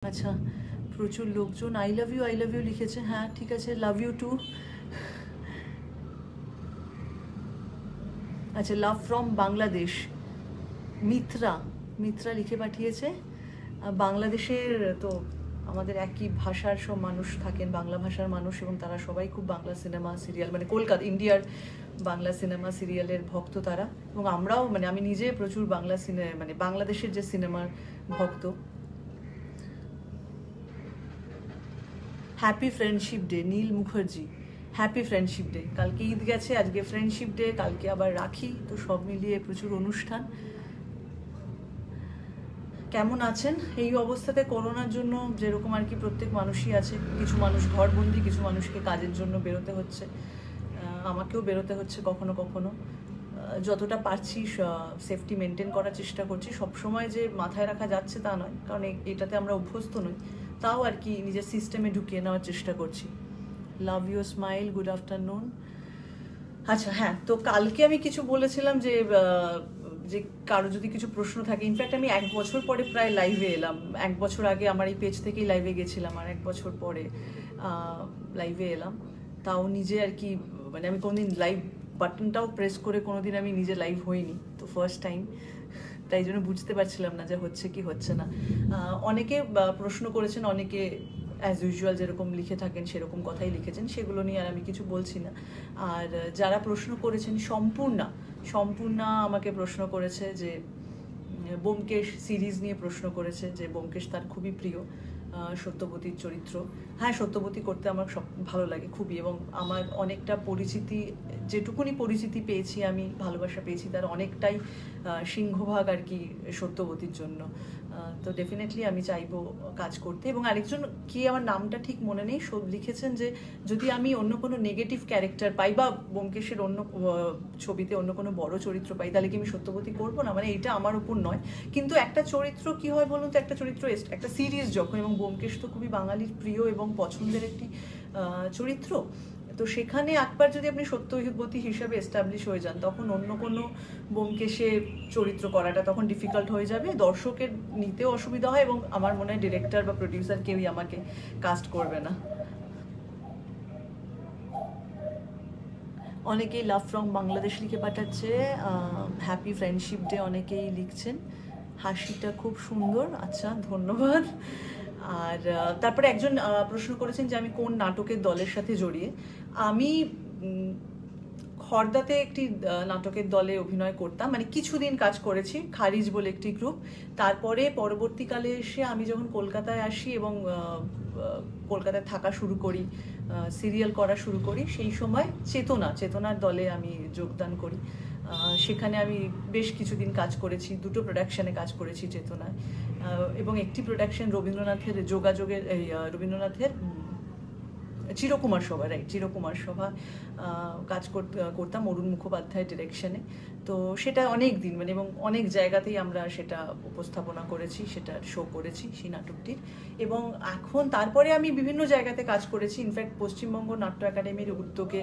আচ্ছা, প্রচুর লোকজন আই লাভ ইউ লিখেছে। হ্যাঁ ঠিক আছে, লাভ ইউ টু। আচ্ছা, লাভ ফ্রম বাংলাদেশ, মিত্রা মিত্রা লিখে পাঠিয়েছে। বাংলাদেশের তো আমাদের একই ভাষার সব মানুষ থাকেন, বাংলা ভাষার মানুষ, এবং তারা সবাই খুব বাংলা সিনেমা সিরিয়াল, মানে কলকাতা ইন্ডিয়ার বাংলা সিনেমা সিরিয়ালের ভক্ত তারা, এবং আমরাও, মানে আমি নিজে প্রচুর বাংলা মানে বাংলাদেশের যে সিনেমার ভক্ত। হ্যাপি ফ্রেন্ডশিপ ডে নীল মুখার্জি, হ্যাপি ফ্রেন্ডশিপ ডে। কালকে ঈদ গেছে, আজকে ফ্রেন্ডশিপ ডে, কালকে আবার রাখি, তো সব মিলিয়ে প্রচুর অনুষ্ঠান। কেমন আছেন এই অবস্থাতে করোনার জন্য? যেরকম আর কি প্রত্যেক মানুষই আছে, কিছু মানুষ ঘরবন্দি, কিছু মানুষকে কাজের জন্য বেরোতে হচ্ছে, আমাকেও বেরোতে হচ্ছে কখনো কখনো। যতটা পারছি সেফটি মেনটেন করার চেষ্টা করছি। সবসময় যে মাথায় রাখা যাচ্ছে তা নয়, কারণ এটাতে আমরা অভ্যস্ত নই, তাও আর কি নিজের সিস্টেমে ঢুকিয়ে নেওয়ার চেষ্টা করছি। Love you smile, good afternoon. আচ্ছা হ্যাঁ, তো কালকে আমি কিছু বলেছিলাম যে যে কারো যদি কিছু প্রশ্ন থাকে, ইনফ্যাক্ট আমি 1 বছর পরে প্রায় লাইভে এলাম। 1 বছর আগে আমার এই পেজ থেকেই লাইভে গেছিলাম, আর 1 বছর পরে লাইভে এলাম। তাও নিজে আর কি, মানে আমি কোনোদিন লাইভ বাটনটাও প্রেস করে কোনোদিন আমি নিজে লাইভ হইনি, তো ফার্স্ট টাইম, তাই জন্য বুঝতে পারছিলাম না যে হচ্ছে কি হচ্ছে না। অনেকে প্রশ্ন করেছেন, অনেকে অ্যাজ ইউজুয়াল যেরকম লিখে থাকেন সেরকম কথাই লিখেছেন, সেগুলো নিয়ে আর আমি কিছু বলছি না। আর যারা প্রশ্ন করেছেন, সম্পূর্ণা আমাকে প্রশ্ন করেছে যে ব্যোমকেশ সিরিজ নিয়ে প্রশ্ন করেছে, যে ব্যোমকেশ তার খুবই প্রিয় সত্যবতীর চরিত্র। হ্যাঁ, সত্যবতী করতে আমার সব ভালো লাগে খুবই, এবং আমার অনেকটা পরিচিতি, যেটুকুনি পরিচিতি পেয়েছি আমি, ভালোবাসা পেয়েছি, তার অনেকটাই সিংহভাগ আর কি সত্যবতীর জন্য। তো ডেফিনেটলি আমি চাইবো কাজ করতে। এবং আরেকজন কি, আমার নামটা ঠিক মনে নেই, সব লিখেছেন যে যদি আমি অন্য কোনো নেগেটিভ ক্যারেক্টার পাই, বা ব্যোমকেশের অন্য ছবিতে অন্য কোনো বড় চরিত্র পাই, তাহলে কি আমি সত্যবতী করবো না? মানে এটা আমার উপর নয়, কিন্তু একটা চরিত্র কি হয় বলুন তো, একটা চরিত্র, একটা সিরিজ যখন, এবং ব্যোমকেশ তো খুবই বাঙালির প্রিয় এবং পছন্দের একটি চরিত্র, তো সেখানে একবার যদি আপনি সত্যবতী হিসাবে এস্টাবলিশ হয়ে যান, তখন অন্য কোনো ব্যোমকেশের চরিত্র করাটা তখন ডিফিকাল্ট হয়ে যাবে, দর্শকের নিতেও অসুবিধা হয়, এবং আমার মনে হয় ডিরেক্টর বা প্রডিউসার কেউই আমাকে কাস্ট করবে না। অনেকেই লাভ ফ্রম বাংলাদেশ লিখে পাঠাচ্ছে, হ্যাপি ফ্রেন্ডশিপ ডে অনেকেই লিখছেন, হাসিটা খুব সুন্দর, আচ্ছা ধন্যবাদ। আর তারপরে একজন প্রশ্ন করেছেন যে আমি কোন নাটকের দলের সাথে জড়িয়ে। আমি খর্দাতে একটি নাটকের দলে অভিনয় করতাম, মানে কিছুদিন কাজ করেছি, খারিজ বলে একটি গ্রুপ। তারপরে পরবর্তীকালে এসে আমি যখন কলকাতায় আসি এবং কলকাতায় থাকা শুরু করি, সিরিয়াল করা শুরু করি, সেই সময় চেতনার দলে আমি যোগদান করি। সেখানে আমি বেশ কিছুদিন কাজ করেছি, 2টো প্রোডাকশানে কাজ করেছি চেতনায়, এবং একটি প্রোডাকশন রবীন্দ্রনাথের যোগাযোগের, রবীন্দ্রনাথের চিরকুমার সভা কাজ করতাম অরুণ মুখোপাধ্যায়ের ডিরেকশনে। তো সেটা অনেক দিন, মানে এবং অনেক জায়গাতেই আমরা সেটা উপস্থাপনা করেছি, সেটা শো করেছি সেই নাটকটির। এবং এখন তারপরে আমি বিভিন্ন জায়গাতে কাজ করেছি, ইনফ্যাক্ট পশ্চিমবঙ্গ নাট্য একাডেমির উদ্যোগে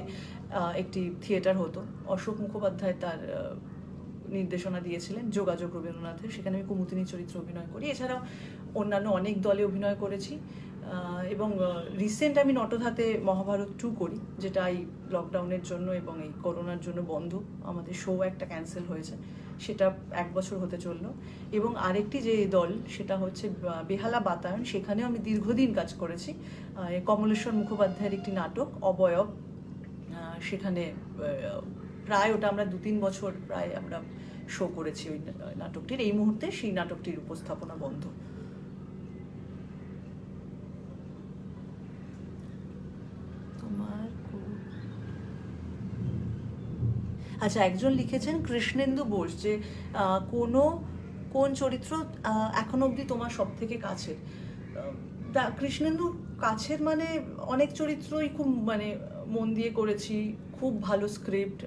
একটি থিয়েটার হতো, অশোক মুখোপাধ্যায় তার নির্দেশনা দিয়েছিলেন, যোগাযোগ রবীন্দ্রনাথের, সেখানে আমি কুমুদিনী চরিত্রে অভিনয় করি। এছাড়াও অন্যান্য অনেক দলে অভিনয় করেছি, এবং রিসেন্ট আমি নটধাতে মহাভারত 2 করি, যেটা এই লকডাউনের জন্য এবং এই করোনার জন্য বন্ধ, আমাদের শো একটা ক্যান্সেল হয়েছে, সেটা 1 বছর হতে চললো। এবং আরেকটি যে দল, সেটা হচ্ছে বেহালা বাতায়ন, সেখানেও আমি দীর্ঘদিন কাজ করেছি, কমলেশ্বর মুখোপাধ্যায়ের একটি নাটক অবয়ব, সেখানে প্রায় ওটা আমরা 2-3 বছর প্রায় আমরা শো করেছি ওই নাটকটির। এই মুহূর্তে সেই নাটকটির উপস্থাপনা বন্ধ। আচ্ছা, একজন লিখেছেন কৃষ্ণেন্দু বোস, যে কোন চরিত্র এখনো অবধি তোমার সব থেকে কাছের? কৃষ্ণেন্দু কাছের মানে অনেক চরিত্রই খুব, মানে মন দিয়ে করেছি, খুব ভালো স্ক্রিপ্ট,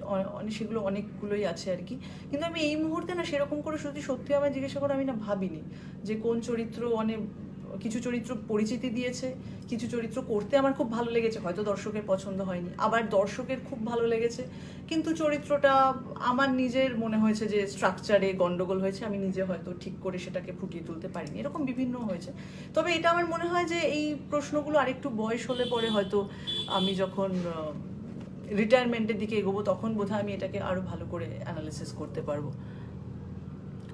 সেগুলো অনেকগুলোই আছে আর কি, কিন্তু আমি এই মুহূর্তে না সেরকম করে সত্যি আমায় জিজ্ঞাসা করে আমি না ভাবিনি যে কোন চরিত্র কিছু চরিত্র পরিচিতি দিয়েছে, কিছু চরিত্র করতে আমার খুব ভালো লেগেছে, হয়তো দর্শকের পছন্দ হয়নি, আবার দর্শকের খুব ভালো লেগেছে, কিন্তু চরিত্রটা আমার নিজের মনে হয়েছে যে স্ট্রাকচারে গন্ডগোল হয়েছে, আমি নিজে হয়তো ঠিক করে সেটাকে ফুটিয়ে তুলতে পারিনি, এরকম বিভিন্ন হয়েছে। তবে এটা আমার মনে হয় যে এই প্রশ্নগুলো আরেকটু বয়স হলে পরে হয়তো আমি যখন রিটায়ারমেন্টের দিকে এগোবো তখন বোধহয় আমি এটাকে আরও ভালো করে অ্যানালিসিস করতে পারবো।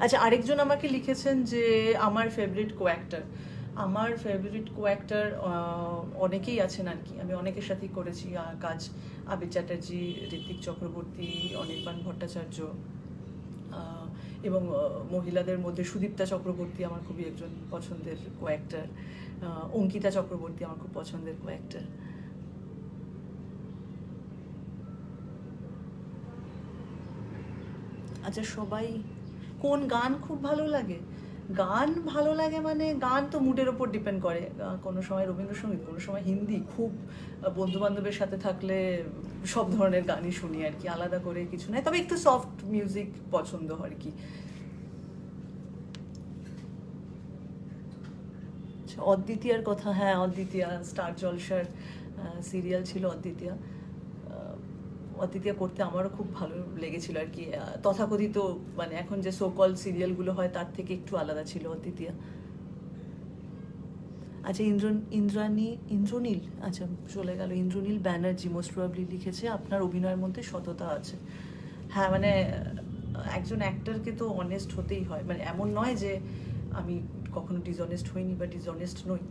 আচ্ছা, আরেকজন আমাকে লিখেছেন যে আমার ফেভারিট কো অ্যাক্টার অনেকেই আছেন আর কি, আমি অনেকের সাথেই করেছি কাজ, আবির চ্যাটার্জি, ঋত্বিক চক্রবর্তী, অনির্বাণ ভট্টাচার্য, এবং মহিলাদের মধ্যে সুদীপ্তা চক্রবর্তী আমার খুবই একজন পছন্দের কো অ্যাক্টার, অঙ্কিতা চক্রবর্তী আমার খুব পছন্দের কো অ্যাক্টার। আচ্ছা, সবাই কোন গান খুব ভালো লাগে? গান ভালো লাগে মানে গান তো মুডের ওপর ডিপেন্ড করে, কোনো সময় রবীন্দ্রসঙ্গীত, কোনো সময় হিন্দি, খুব বন্ধু বান্ধবের সাথে থাকলে সব ধরনের গানই শুনি আর কি, আলাদা করে কিছু নাই, তবে একটু সফট মিউজিক পছন্দ হয় আর কি। অদ্বিতীয়ার কথা, হ্যাঁ অদ্বিতীয়া, স্টার জলসার সিরিয়াল ছিল অদ্বিতীয়া, অদ্বিতীয়া করতে আমারও খুব ভালো লেগেছিল আর কি, তথাকথিত মানে এখন যে সোকল সিরিয়ালগুলো হয় তার থেকে একটু আলাদা ছিল অদ্বিতীয়া। আচ্ছা, ইন্দ্রনীল, আচ্ছা চলে গেল, ইন্দ্রনীল ব্যানার্জি মোস্ট প্রবাবলি লিখেছে আপনার অভিনয়ের মধ্যে সততা আছে। হ্যাঁ মানে একজন অ্যাক্টরকে তো অনেস্ট হতেই হয়, মানে এমন নয় যে আমি কখনো ডিসঅনেস্ট হইনি বা ডিসঅনেস্ট নই,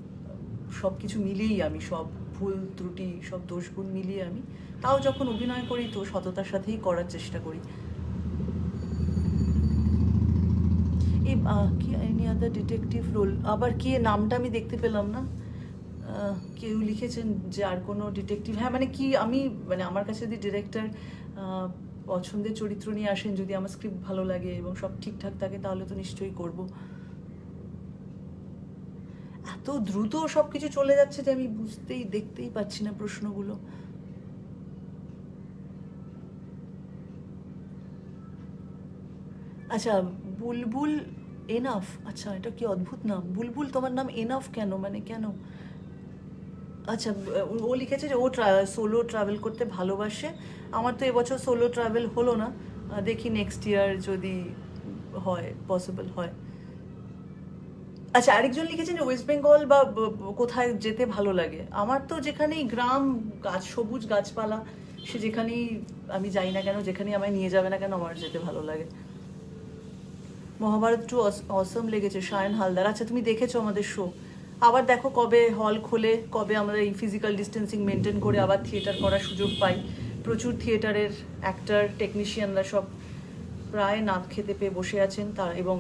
সব কিছু মিলিয়েই আমি, সব ভুল ত্রুটি সব দোষগুণ মিলিয়ে আমি তাও যখন অভিনয় করি তো সততার সাথেই করার চেষ্টা করি। এই কি এনি আদার ডিটেকটিভ রোল, আবার কি নামটা আমি দেখতে পেলাম না, কেউ লিখেছেন যে আর কোনো ডিটেকটিভ, হ্যাঁ মানে কি আমি মানে আমার কাছে যদি ডিরেক্টর পছন্দের চরিত্র নিয়ে আসেন, যদি আমার স্ক্রিপ্ট ভালো লাগে এবং সব ঠিকঠাক থাকে তাহলে তো নিশ্চয়ই করব। এত দ্রুত সব কিছু চলে যাচ্ছে যে আমি দেখতেই পাচ্ছি না প্রশ্নগুলো। আচ্ছা, বুলবুল এনাফ, আচ্ছা এটা কি অদ্ভুত নাম, বুলবুল তোমার নাম এনাফ কেন, মানে কেন? আচ্ছা, ও লিখেছে যে ও সোলো ট্রাভেল করতে ভালোবাসে, আমার তো এবছর সোলো ট্রাভেল হলো না, দেখি নেক্সট ইয়ার যদি হয়, পসিবল হয়। আচ্ছা, আরেকজন লিখেছেন যে ওয়েস্ট বেঙ্গল বা কোথায় যেতে ভালো লাগে, আমার তো যেখানেই গ্রাম, গাছ, সবুজ গাছপালা, সে যেখানেই আমি যাই না কেন, যেখানেই আমায় নিয়ে যাবে না কেন, আমার যেতে ভালো লাগে। মহাভারত টু অসম লেগেছে, সায়ন হালদার, আচ্ছা তুমি দেখেছো আমাদের শো, আবার দেখো কবে হল খোলে, কবে আমরা এই ফিজিক্যাল ডিস্টেন্সিং মেনটেন করে আবার থিয়েটার করার সুযোগ পাই। প্রচুর থিয়েটারের অ্যাক্টর টেকনিশিয়ানরা সব প্রায় নাক খেতে পেয়ে বসে আছেন তার, এবং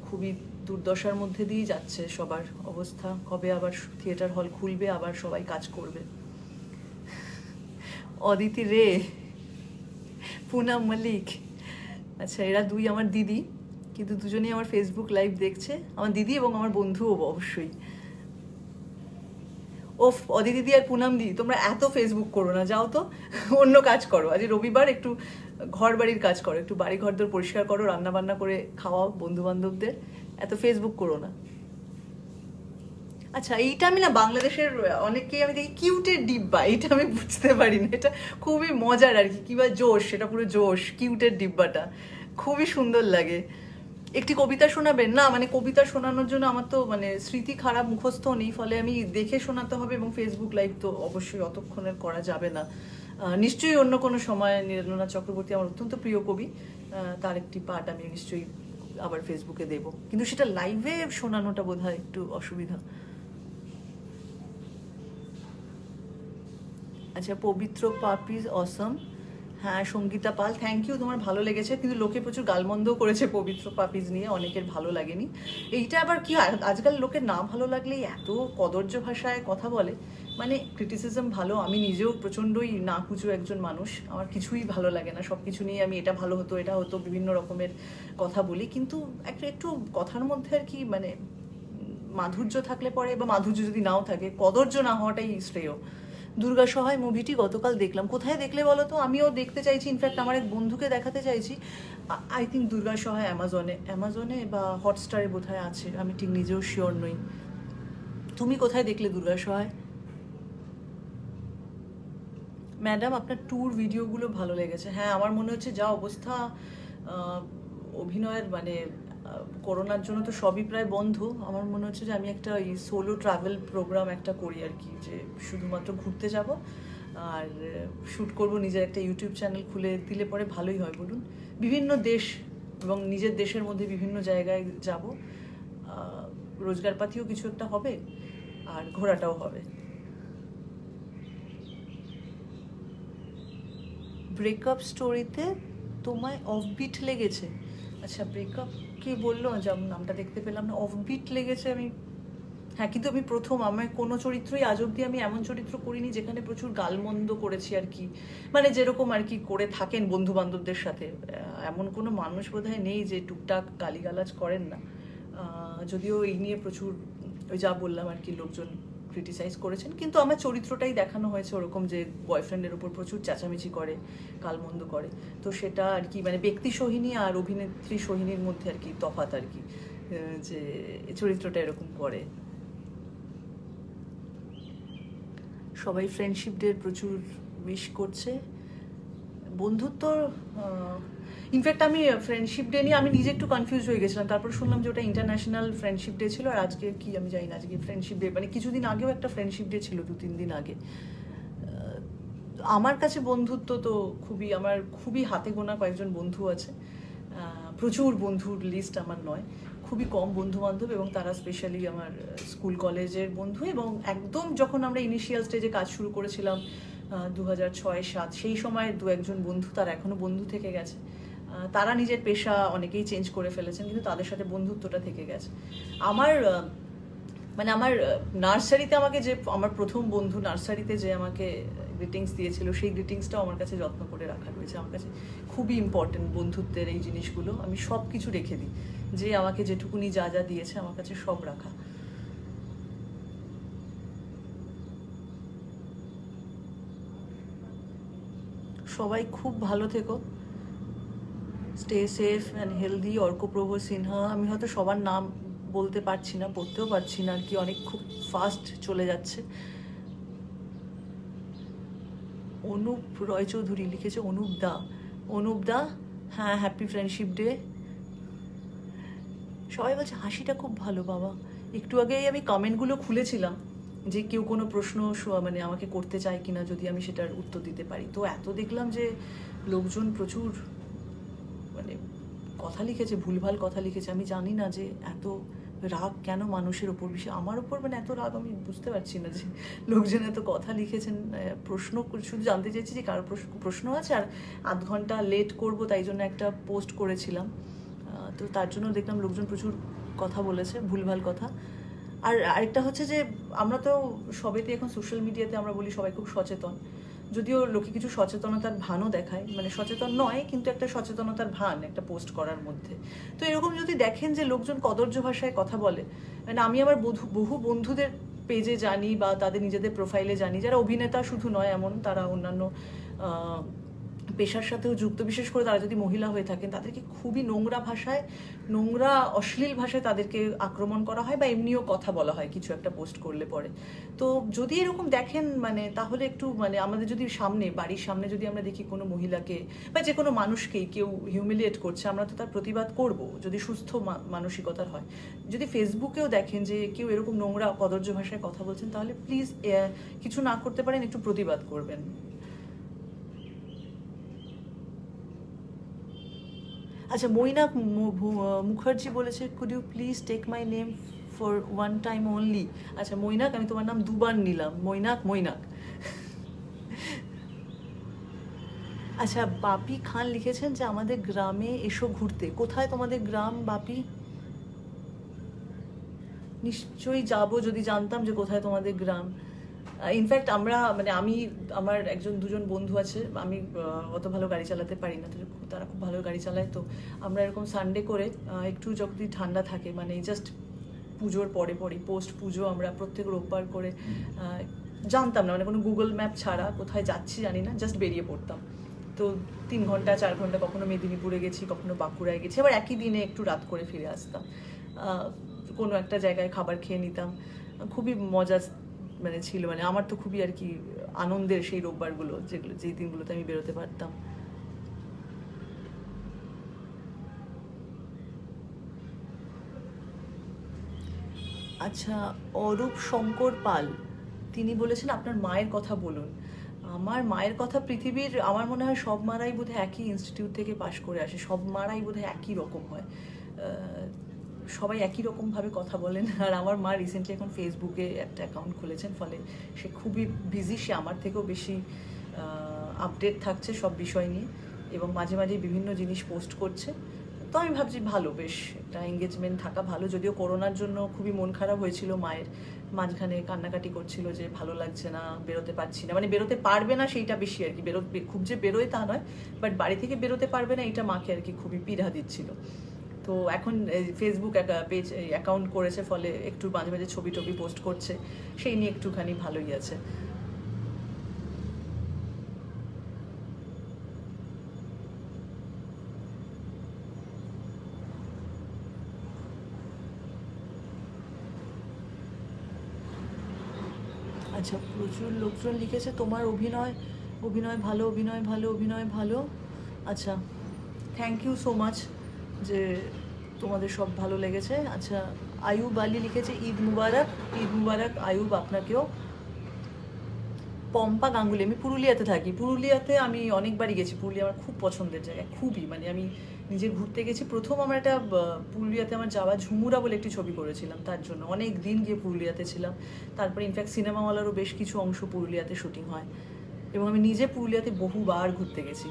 খুবই দুর্দশার মধ্যে দিয়েই যাচ্ছে সবার অবস্থা, কবে আবার থিয়েটার হল খুলবে, আবার সবাই কাজ করবে। অদিতি রে, পুনাম মল্লিক, আচ্ছা এরা দুই আমার দিদি, কিন্তু দুজনেই আমার ফেসবুক লাইভ দেখছে, আমার দিদি এবং আমার বন্ধুও অবশ্যই। ওফ, অদিতি আর পুনাম দি, তোমরা এত ফেসবুক করো না, যাও তো অন্য কাজ করো, আজ রবিবার একটু ঘর বাড়ির কাজ করো, একটু বাড়ি ঘরদোর পরিষ্কার করো, রান্না বান্না করে খাওয়াও বন্ধু বান্ধবদের, এত ফেসবুক করো না। আচ্ছা, এইটা আমি না বাংলাদেশের অনেককেই আমি দেখি কিউটের ডিব্বা, এটা আমি বুঝতে পারি না, এটা খুবই মজার আর কি, কিংবা জোশ, সেটা পুরো জোশ, কিউটের ডিব্বাটা খুবই সুন্দর লাগে। একটি কবিতা শোনাবেন? না মানে কবিতা শোনানোর জন্য আমার তো মানে স্মৃতি খারাপ, মুখস্থ নেই, ফলে আমি দেখে শোনাতে হবে, এবং ফেসবুক লাইভ তো অবশ্যই অতক্ষণের করা যাবে না। নিশ্চয়ই অন্য কোনো সময় নীরেন্দ্রনাথ চক্রবর্তী আমার অত্যন্ত প্রিয় কবি, তার একটি পাঠ আমি নিশ্চয়ই আবার ফেসবুকে দেব, কিন্তু সেটা লাইভে শোনানোটা বোধহয় একটু অসুবিধা। আচ্ছা, পবিত্র পাপিজ অসম, হ্যাঁ সঙ্গীতা পাল, থ্যাংক ইউ, তোমার ভালো লেগেছে, কিন্তু লোকে প্রচুর গালমন্দও করেছে পবিত্র পাপিজ নিয়ে, অনেকের ভালো লাগেনি। এইটা আবার কি হয়, আজকাল লোকের না ভালো লাগলেই এত কদর্য ভাষায় কথা বলে, মানে ক্রিটিসিজম ভালো, আমি নিজেও প্রচণ্ডই না কুচু একজন মানুষ, আমার কিছুই ভালো লাগে না, সব কিছু নিয়ে আমি এটা ভালো হতো এটা হতো বিভিন্ন রকমের কথা বলি, কিন্তু একটু কথার মধ্যে আর কি মানে মাধুর্য থাকলে পরে, বা মাধুর্য যদি নাও থাকে, কদর্য না হওয়াটাই শ্রেয়। দুর্গা সহায় মুভিটি গতকাল দেখলাম, কোথায় দেখলে বলো তো? আমিও দেখতে চাইছি, ইনফ্যাক্ট আমার এক বন্ধুকে দেখাতে চাইছি। আই থিঙ্ক দুর্গা সহায় অ্যামাজনে বা হটস্টারে বোধহয় আছে, আমি ঠিক নিজেও শিওর নই। তুমি কোথায় দেখলে দুর্গা সহায়? ম্যাডাম আপনার ট্যুর ভিডিওগুলো ভালো লেগেছে। হ্যাঁ, আমার মনে হচ্ছে যা অবস্থা অভিনয়ের, মানে করোনার জন্য তো সবই প্রায় বন্ধ। আমার মনে হচ্ছে যে আমি একটা এই সোলো ট্রাভেল প্রোগ্রাম একটা করি আর কি, যে শুধুমাত্র ঘুরতে যাব আর শ্যুট করব, নিজের একটা ইউটিউব চ্যানেল খুলে দিলে পরে ভালোই হয় বলুন। বিভিন্ন দেশ এবং নিজের দেশের মধ্যে বিভিন্ন জায়গায় যাব, রোজগারপাতিও কিছু একটা হবে আর ঘোরাটাও হবে। ব্রেকআপ স্টোরিতে তোমায় অফবিট লেগেছে? আচ্ছা, ব্রেকআপ কে বললো, যেমন নামটা দেখতে পেলাম না। অফবিট লেগেছে আমি, হ্যাঁ, কিন্তু আমি প্রথম, আমার কোনো চরিত্রই আজ অব্দি আমি এমন চরিত্র করিনি যেখানে প্রচুর গালমন্দ করেছি আর কি, মানে যেরকম আর কি করে থাকেন বন্ধু বান্ধবদের সাথে, এমন কোনো মানুষ বোধহয় নেই যে টুকটাক গালিগালাজ করেন না। যদিও এই নিয়ে প্রচুর ওই যা বললাম আর কি লোকজন ক্রিটিসাইজ করেছেন, কিন্তু আমার চরিত্রটাই দেখানো হয়েছে ওরকম যে বয়ফ্রেন্ডের উপর প্রচুর চেঁচামেচি করে, গালমন্দ করে। তো সেটা আর কি মানে ব্যক্তি সোহিনী আর অভিনেত্রী সোহিনীর মধ্যে আর কি তফাৎ আর কি, যে চরিত্রটা এরকম করে। সবাই ফ্রেন্ডশিপ ডে প্রচুর উইশ করছে। বন্ধুত্ব, ইনফ্যাক্ট আমি ফ্রেন্ডশিপ ডে নিয়ে আমি নিজে একটু কনফিউজ হয়ে গেছিলাম, তারপর শুনলাম যে ওটা ইন্টারন্যাশনাল ফ্রেন্ডশিপ ডে ছিল, আর আজকে কি আমি জানি না আজকে ফ্রেন্ডশিপ ডে, মানে কিছুদিন আগেও একটা ফ্রেন্ডশিপ ডে ছিল, 2-3 দিন আগে। আমার কাছে বন্ধুত্ব তো খুবই, আমার খুবই হাতে গোনা কয়েকজন বন্ধু আছে, প্রচুর বন্ধুর লিস্ট আমার নয়, খুবই কম বন্ধু বান্ধব, এবং তারা স্পেশালি আমার স্কুল কলেজের বন্ধু, এবং একদম যখন আমরা ইনিশিয়াল স্টেজে কাজ শুরু করেছিলাম 2006-07, সেই সময় 2-1 বন্ধু তারা এখনো বন্ধু থেকে গেছে। তারা নিজের পেশা অনেকেই চেঞ্জ করে ফেলেছেন, কিন্তু তাদের সাথে বন্ধুত্বটা থেকে গেছে। আমার মানে আমার নার্সারিতে আমাকে যে, আমার প্রথম বন্ধু নার্সারিতে যে আমাকে গ্রিটিংস দিয়েছিল, সেই গ্রিটিংসটাও আমার কাছে যত্ন করে রাখা রয়েছে। আমার কাছে খুবই ইম্পর্টেন্ট বন্ধুত্বের এই জিনিসগুলো, আমি সব কিছু রেখে দিই, যে আমাকে যেটুকুনি যা যা দিয়েছে আমার কাছে সব রাখা। সবাই খুব ভালো থেকো, stay safe and healthy. Arkaprabha Sinha, আমি হয়তো সবার নাম বলতে পারছি না, পড়তেও পারছি না আর কি, অনেক খুব ফাস্ট চলে যাচ্ছে। অনুপ রয়চৌধুরী লিখেছে, অনুপ দা, হ্যাঁ, হ্যাপি ফ্রেন্ডশিপ ডে। সবাই বলছে হাসিটা খুব ভালো বাবা। একটু আগেই আমি কমেন্টগুলো খুলেছিলাম যে কেউ কোনো প্রশ্ন মানে আমাকে করতে চায় কিনা, যদি আমি সেটার উত্তর দিতে পারি। তো এত দেখলাম যে লোকজন প্রচুর মানে কথা লিখেছে, ভুলভাল কথা লিখেছে। আমি জানি না যে এত রাগ কেন মানুষের ওপর, বিষয় আমার ওপর, মানে এত রাগ আমি বুঝতে পারছি না যে লোকজন এত কথা লিখেছেন। প্রশ্ন শুধু জানতে চাইছি যে কারো প্রশ্ন আছে, আর আধ ঘন্টা লেট করব তাই জন্য একটা পোস্ট করেছিলাম, তো তার জন্য দেখলাম লোকজন প্রচুর কথা বলেছে, ভুলভাল কথা। আর আরেকটা হচ্ছে যে আমরা তো সবেতে এখন সোশ্যাল মিডিয়াতে আমরা বলি সবাই খুব সচেতন, যদিও লোকে কিছু সচেতনতার ভানও দেখায়, মানে সচেতন নয় কিন্তু একটা সচেতনতার ভান একটা পোস্ট করার মধ্যে। তো এরকম যদি দেখেন যে লোকজন কদর্য ভাষায় কথা বলে, মানে আমি আমার বহু বন্ধুদের পেজে জানি বা তাদের নিজেদের প্রোফাইলে জানি, যারা অভিনেতা শুধু নয় এমন, তারা অন্যান্য পেশার সাথেও যুক্ত, বিশেষ করে তারা যদি মহিলা হয়ে থাকেন, তাদেরকে খুবই নোংরা ভাষায়, নোংরা অশ্লীল ভাষায় তাদেরকে আক্রমণ করা হয়, বা এমনিও কথা বলা হয় কিছু একটা পোস্ট করলে পরে। তো যদি এরকম দেখেন, মানে তাহলে একটু, মানে আমাদের যদি বাড়ির সামনে যদি আমরা দেখি কোনো মহিলাকে বা যে কোনো মানুষকেই কেউ হিউমিলিয়েট করছে, আমরা তো তার প্রতিবাদ করব, যদি সুস্থ মানসিকতার হয়। যদি ফেসবুকেও দেখেন যে কেউ এরকম নোংরা কদর্য ভাষায় কথা বলছেন, তাহলে প্লিজ কিছু না করতে পারেন, একটু প্রতিবাদ করবেন। আচ্ছা, মৈনাক মুখার্জি বলেছে, could you please take my name for one time only. আচ্ছা মৈনাক, আমি তোমার নাম দুবার নিলাম, মৈনাক। আচ্ছা, বাপি খান লিখেছেন যে আমাদের গ্রামে এসো ঘুরতে। কোথায় তোমাদের গ্রাম বাপি? নিশ্চয়ই যাব, যদি জানতাম যে কোথায় তোমাদের গ্রাম। ইনফ্যাক্ট আমরা, মানে আমি, আমার 1-2 বন্ধু আছে, আমি অত ভালো গাড়ি চালাতে পারি না, তারা খুব ভালো গাড়ি চালায়। তো আমরা এরকম সানডে করে একটু যখন ঠান্ডা থাকে, মানে জাস্ট পুজোর পরে পোস্ট পুজো, আমরা প্রত্যেক রোববার করে, জানতাম না, মানে কোনো গুগল ম্যাপ ছাড়া কোথায় যাচ্ছি জানি না, জাস্ট বেরিয়ে পড়তাম। তো 3 ঘন্টা 4 ঘন্টা, কখনো মেদিনীপুরে গেছি, কখনো বাঁকুড়ায় গেছি, আবার একই দিনে একটু রাত করে ফিরে আসতাম, কোনো একটা জায়গায় খাবার খেয়ে নিতাম। খুবই মজা মানে ছিল, মানে আমার তো খুবই আর কি আনন্দের সেই রোববারগুলো, যেই দিনগুলোতে আমি বেরোতে পারতাম। আচ্ছা, অরূপ শঙ্কর পাল, তিনি বলেছেন আপনার মায়ের কথা বলুন। আমার মায়ের কথা পৃথিবীর আমার মনে হয় সব মারাই বোধহয় একই ইনস্টিটিউট থেকে পাশ করে আসে, সব মারাই বোধহয় একই রকম হয়। সবাই একই রকমভাবে কথা বলেন। আর আমার মা রিসেন্টলি এখন ফেসবুকে একটা অ্যাকাউন্ট খুলেছেন, ফলে সে খুবই বিজি, সে আমার থেকেও বেশি আপডেট থাকছে সব বিষয় নিয়ে, এবং মাঝে মাঝে বিভিন্ন জিনিস পোস্ট করছে। তো আমি ভাবছি ভালো, বেশ একটা এঙ্গেজমেন্ট থাকা ভালো। যদিও করোনার জন্য খুবই মন খারাপ হয়েছিল মায়ের, মাঝখানে কান্নাকাটি করছিল যে ভালো লাগছে না, বেরোতে পারছি না, মানে বেরোতে পারবে না সেইটা বেশি আর কি, খুব যে বেরোয় তা নয়, বাট বাড়ি থেকে বেরোতে পারবে না এটা মাকে আর কি খুবই পীড়া দিচ্ছিল। তো এখন ফেসবুক পেজ অ্যাকাউন্ট করেছে, ফলে একটু মাঝে মাঝে ছবি টবি পোস্ট করছে, সেই নিয়ে একটুখানি ভালোই আছে। আচ্ছা, প্রচুর লোকজন লিখেছে তোমার অভিনয়, অভিনয় ভালো, অভিনয় ভালো, অভিনয় ভালো। আচ্ছা, থ্যাংক ইউ সো মাচ যে তোমাদের সব ভালো লেগেছে। আচ্ছা, আয়ুব আলী লিখেছে ঈদ মুবারক, ঈদ মুবারক আয়ুব আপনাকেও। পম্পা গাঙ্গুলি, আমি পুরুলিয়াতে থাকি। পুরুলিয়াতে আমি অনেকবারই গেছি, পুরুলিয়া আমার খুব পছন্দের জায়গা, খুবই, মানে আমি নিজে ঘুরতে গেছি। প্রথম আমার একটা পুরুলিয়াতে আমার যাওয়া ঝুমুরা বলে একটি ছবি করেছিলাম, তার জন্য অনেক দিন গিয়ে পুরুলিয়াতে ছিলাম। তারপরে ইনফ্যাক্ট সিনেমাওয়ালারও বেশ কিছু অংশ পুরুলিয়াতে শুটিং হয়, এবং আমি নিজে পুরুলিয়াতে বহুবার ঘুরতে গেছি।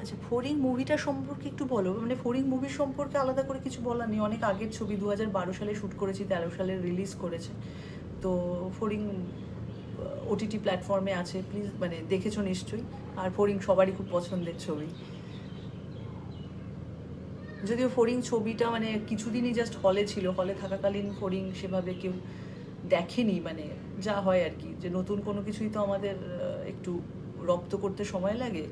আচ্ছা, ফড়িং মুভিটা সম্পর্কে একটু বলো। মানে ফড়িং মুভির সম্পর্কে আলাদা করে কিছু বলার নেই, অনেক আগের ছবি, 2012 সালে শ্যুট করেছি, 13 সালে রিলিজ করেছে। তো ফড়িং ওটিটি প্ল্যাটফর্মে আছে, প্লিজ মানে দেখেছো নিশ্চয়ই। আর ফড়িং সবারই খুব পছন্দের ছবি, যদিও ফড়িং ছবিটা মানে কিছুদিনই জাস্ট হলে ছিল, হলে থাকাকালীন ফড়িং সেভাবে কেউ দেখেনি, মানে যা হয় আর কি, যে নতুন কোনো কিছুই তো আমাদের একটু রপ্ত করতে সময় লাগে,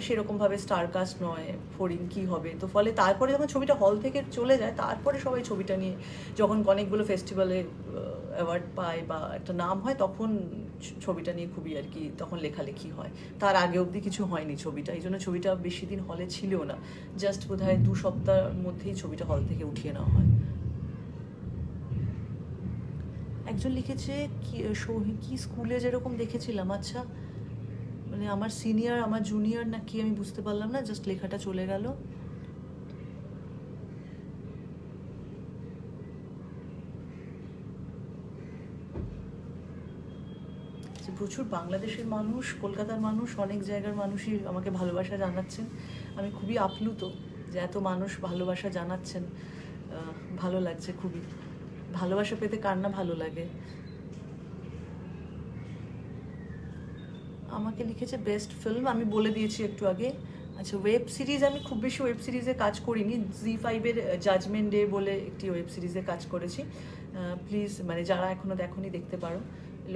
সেরকমভাবে স্টারকাস্ট নয়, ফড়িং কী হবে। তো ফলে তারপরে যখন ছবিটা হল থেকে চলে যায়, তারপরে সবাই ছবিটা নিয়ে যখন অনেকগুলো ফেস্টিভ্যালে অ্যাওয়ার্ড পায় বা একটা নাম হয়, তখন ছবিটা নিয়ে খুবই আর কি তখন লেখালেখি হয়। তার আগে অবধি কিছু হয়নি ছবিটা, এই জন্য ছবিটা বেশি দিন হলে ছিলও না, জাস্ট বোধহয় 2 সপ্তাহের মধ্যেই ছবিটা হল থেকে উঠিয়ে নেওয়া হয়। একজন লিখেছে কি স্কুলে যেরকম দেখেছিলাম। আচ্ছা, মানে আমার সিনিয়র, আমার জুনিয়র না কি আমি বুঝতে পারলাম না, জাস্ট লেখাটা চলে গেল। প্রচুর বাংলাদেশের মানুষ, কলকাতার মানুষ, অনেক জায়গার মানুষই আমাকে ভালোবাসা জানাচ্ছেন। আমি খুবই আপ্লুত যে এত মানুষ ভালোবাসা জানাচ্ছেন, ভালো লাগছে খুবই। ভালোবাসা পেতে কার না ভালো লাগে। আমাকে লিখেছে বেস্ট ফিল্ম, আমি বলে দিয়েছি একটু আগে। আচ্ছা, ওয়েব সিরিজ, আমি খুব বেশি ওয়েব সিরিজে কাজ করিনি। জি5-এর জাজমেন্ট ডে বলে একটি ওয়েব সিরিজে কাজ করেছি, প্লিজ মানে যারা এখনও দেখোনি দেখতে পারো।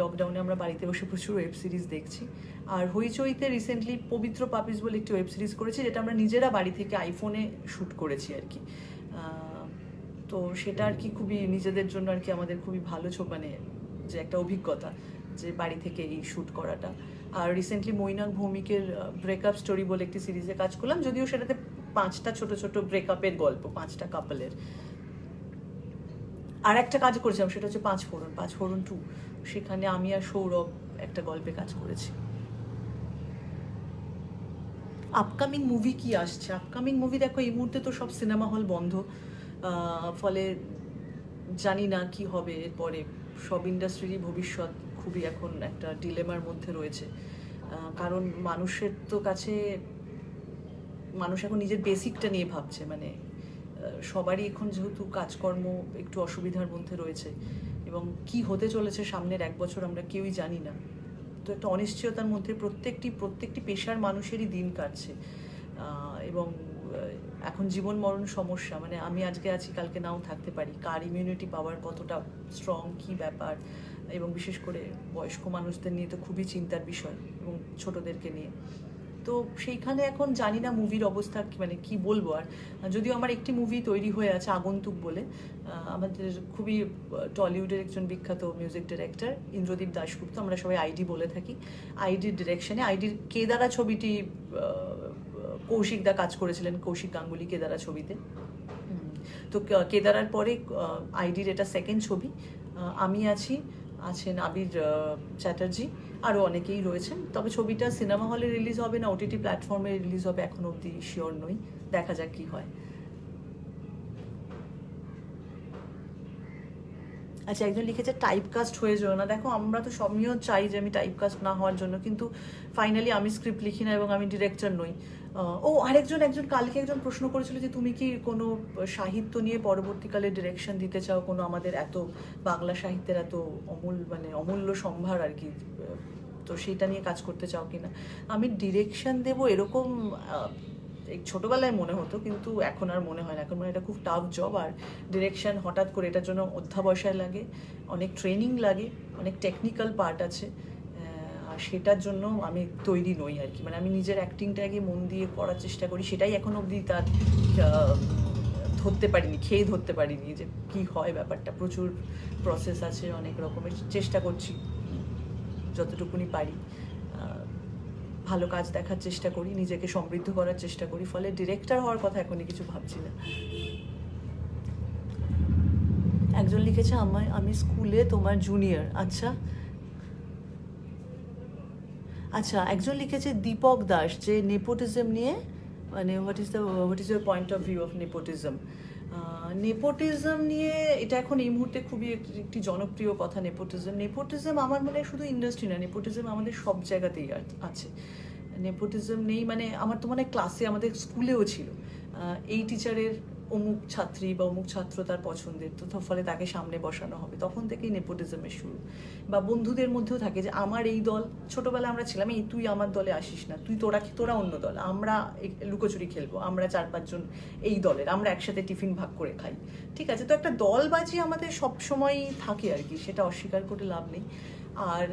লকডাউনে আমরা বাড়িতে বসে প্রচুর ওয়েব সিরিজ দেখছি। আর হইচইতে রিসেন্টলি পবিত্র পাপিস বলে একটি ওয়েব সিরিজ করেছি, যেটা আমরা নিজেরা বাড়ি থেকে আইফোনে শ্যুট করেছি আর কি। তো সেটা আর কি খুবই নিজেদের জন্য আর কি আমাদের খুবই ভালো মানে যে একটা অভিজ্ঞতা, যে বাড়ি থেকে এই শ্যুট করাটা। আর রিসেন্টলি মৈনাক ভৌমিকের ব্রেকআপ স্টোরি বলে একটি সিরিজে কাজ করলাম, যদিও সেটাতে 5টা ছোট ছোট ব্রেকআপের গল্প, 5টা কাপলের। আর একটা কাজ করেছিলাম, সেটা হচ্ছে 5 ফোড়ন 2, সেখানে আমি আর সৌরভ একটা গল্পে কাজ করেছি। আপকামিং মুভি কি আসছে? আপকামিং মুভি দেখো, এই মুহূর্তে তো সব সিনেমা হল বন্ধ, ফলে জানি না কি হবে এরপরে। সব ইন্ডাস্ট্রিরই ভবিষ্যৎ খুবই এখন একটা ডিলেমার মধ্যে রয়েছে, কারণ মানুষের তো কাছে, মানুষ এখন নিজের বেসিকটা নিয়ে ভাবছে, মানে সবারই এখন যেহেতু কাজকর্ম একটু অসুবিধার মধ্যে রয়েছে, এবং কি হতে চলেছে সামনের 1 বছর আমরা কেউই জানি না। তো একটা অনিশ্চয়তার মধ্যে প্রত্যেকটি পেশার মানুষেরই দিন কাটছে, এবং এখন জীবন মরণ সমস্যা, মানে আমি আজকে আছি কালকে নাও থাকতে পারি, কার ইমিউনিটি পাওয়ার কতটা স্ট্রং কী ব্যাপার, এবং বিশেষ করে বয়স্ক মানুষদের নিয়ে তো খুবই চিন্তার বিষয়, এবং ছোটদেরকে নিয়ে। তো সেইখানে এখন জানি না মুভির অবস্থা মানে কি বলবো। আর যদিও আমার একটি মুভি তৈরি হয়ে আছে আগন্তুক বলে, আমাদের খুবই টলিউডের একজন বিখ্যাত মিউজিক ডিরেক্টর ইন্দ্রদীপ দাশগুপ্ত, আমরা সবাই আইডি বলে থাকি, আইডির ডিরেকশনে, আইডির কেদারা ছবিটি কৌশিক দা কাজ করেছিলেন, কৌশিক গাঙ্গুলি কেদারা ছবিতে। তো কেদারার পরে আইডির এটা সেকেন্ড ছবি। আমি আছেন আবির চ্যাটার্জি, আরও অনেকেই রয়েছেন। তবে ছবিটা সিনেমা হলে রিলিজ হবে না ওটিটি প্ল্যাটফর্মে রিলিজ হবে এখন অবধি শিওর নই, দেখা যাক কি হয়। আচ্ছা, একজন লিখেছে টাইপকাস্ট হয়ে যাও না। দেখো, আমরা তো সবইও চাই যে আমি টাইপকাস্ট না হওয়ার জন্য, কিন্তু ফাইনালি আমি স্ক্রিপ্ট লিখি না এবং আমি ডিরেক্টর নই। একজন কালকে একজন প্রশ্ন করেছিল যে তুমি কি কোনো সাহিত্য নিয়ে পরবর্তীকালে ডিরেকশন দিতে চাও, কোনো আমাদের এত বাংলা সাহিত্যের এত অমূল্য সম্ভার আর কি, তো সেইটা নিয়ে কাজ করতে চাও কিনা। আমি ডিরেকশন দেবো এরকম এই ছোটোবেলায় মনে হতো, কিন্তু এখন আর মনে হয় না। এখন এটা খুব টাফ জব, আর ডিরেকশন হঠাৎ করে এটার জন্য অধ্যাবসায় লাগে, অনেক ট্রেনিং লাগে, অনেক টেকনিক্যাল পার্ট আছে, আর সেটার জন্য আমি তৈরি নই আর কি। আমি নিজের অ্যাক্টিংটাকে মন দিয়ে করার চেষ্টা করি, সেটাই এখন অবধি তার খেয়ে ধরতে পারিনি যে কি হয় ব্যাপারটা। প্রচুর প্রসেস আছে, অনেক রকমের চেষ্টা করছি যতটুকুনি পারি, ভালো কাজ দেখার চেষ্টা করি, নিজেকে সমৃদ্ধ করার চেষ্টা করি, ফলে ডিরেক্টর হওয়ার কথা এখনই কিছু ভাবছি না। একজন লিখেছে আমি স্কুলে তোমার জুনিয়র। আচ্ছা, একজন লিখেছে দীপক দাস, যে নেপোটিজম নিয়ে what is your point of view of nepotism. Nepotism নিয়ে এটা এখন এই মুহূর্তে খুবই একটি জনপ্রিয় কথা। নেপোটিজম আমার মনে হয় শুধু ইন্ডাস্ট্রি না, নেপোটিজম আমাদের সব জায়গাতেই আছে। নেপোটিজম নেই আমার তো মনে হয় ক্লাসে আমাদের স্কুলেও ছিল, এই টিচারের অমুক ছাত্রী বা অমুক ছাত্র তার পছন্দের, তো ফলে তাকে সামনে বসানো হবে, তখন থেকেই নেপোটিজমের শুরু। বা বন্ধুদের মধ্যেও থাকে যে আমার এই দল, ছোটবেলা আমরা ছিলাম এই তুই আমার দলে আসিস না, তোরা অন্য দল, আমরা লুকোচুরি খেলবো, আমরা 4-5 জন এই দলের, আমরা একসাথে টিফিন ভাগ করে খাই। ঠিক আছে, তো একটা দলবাজি আমাদের সবসময়ই থাকে আর কি, সেটা অস্বীকার করে লাভ নেই। আর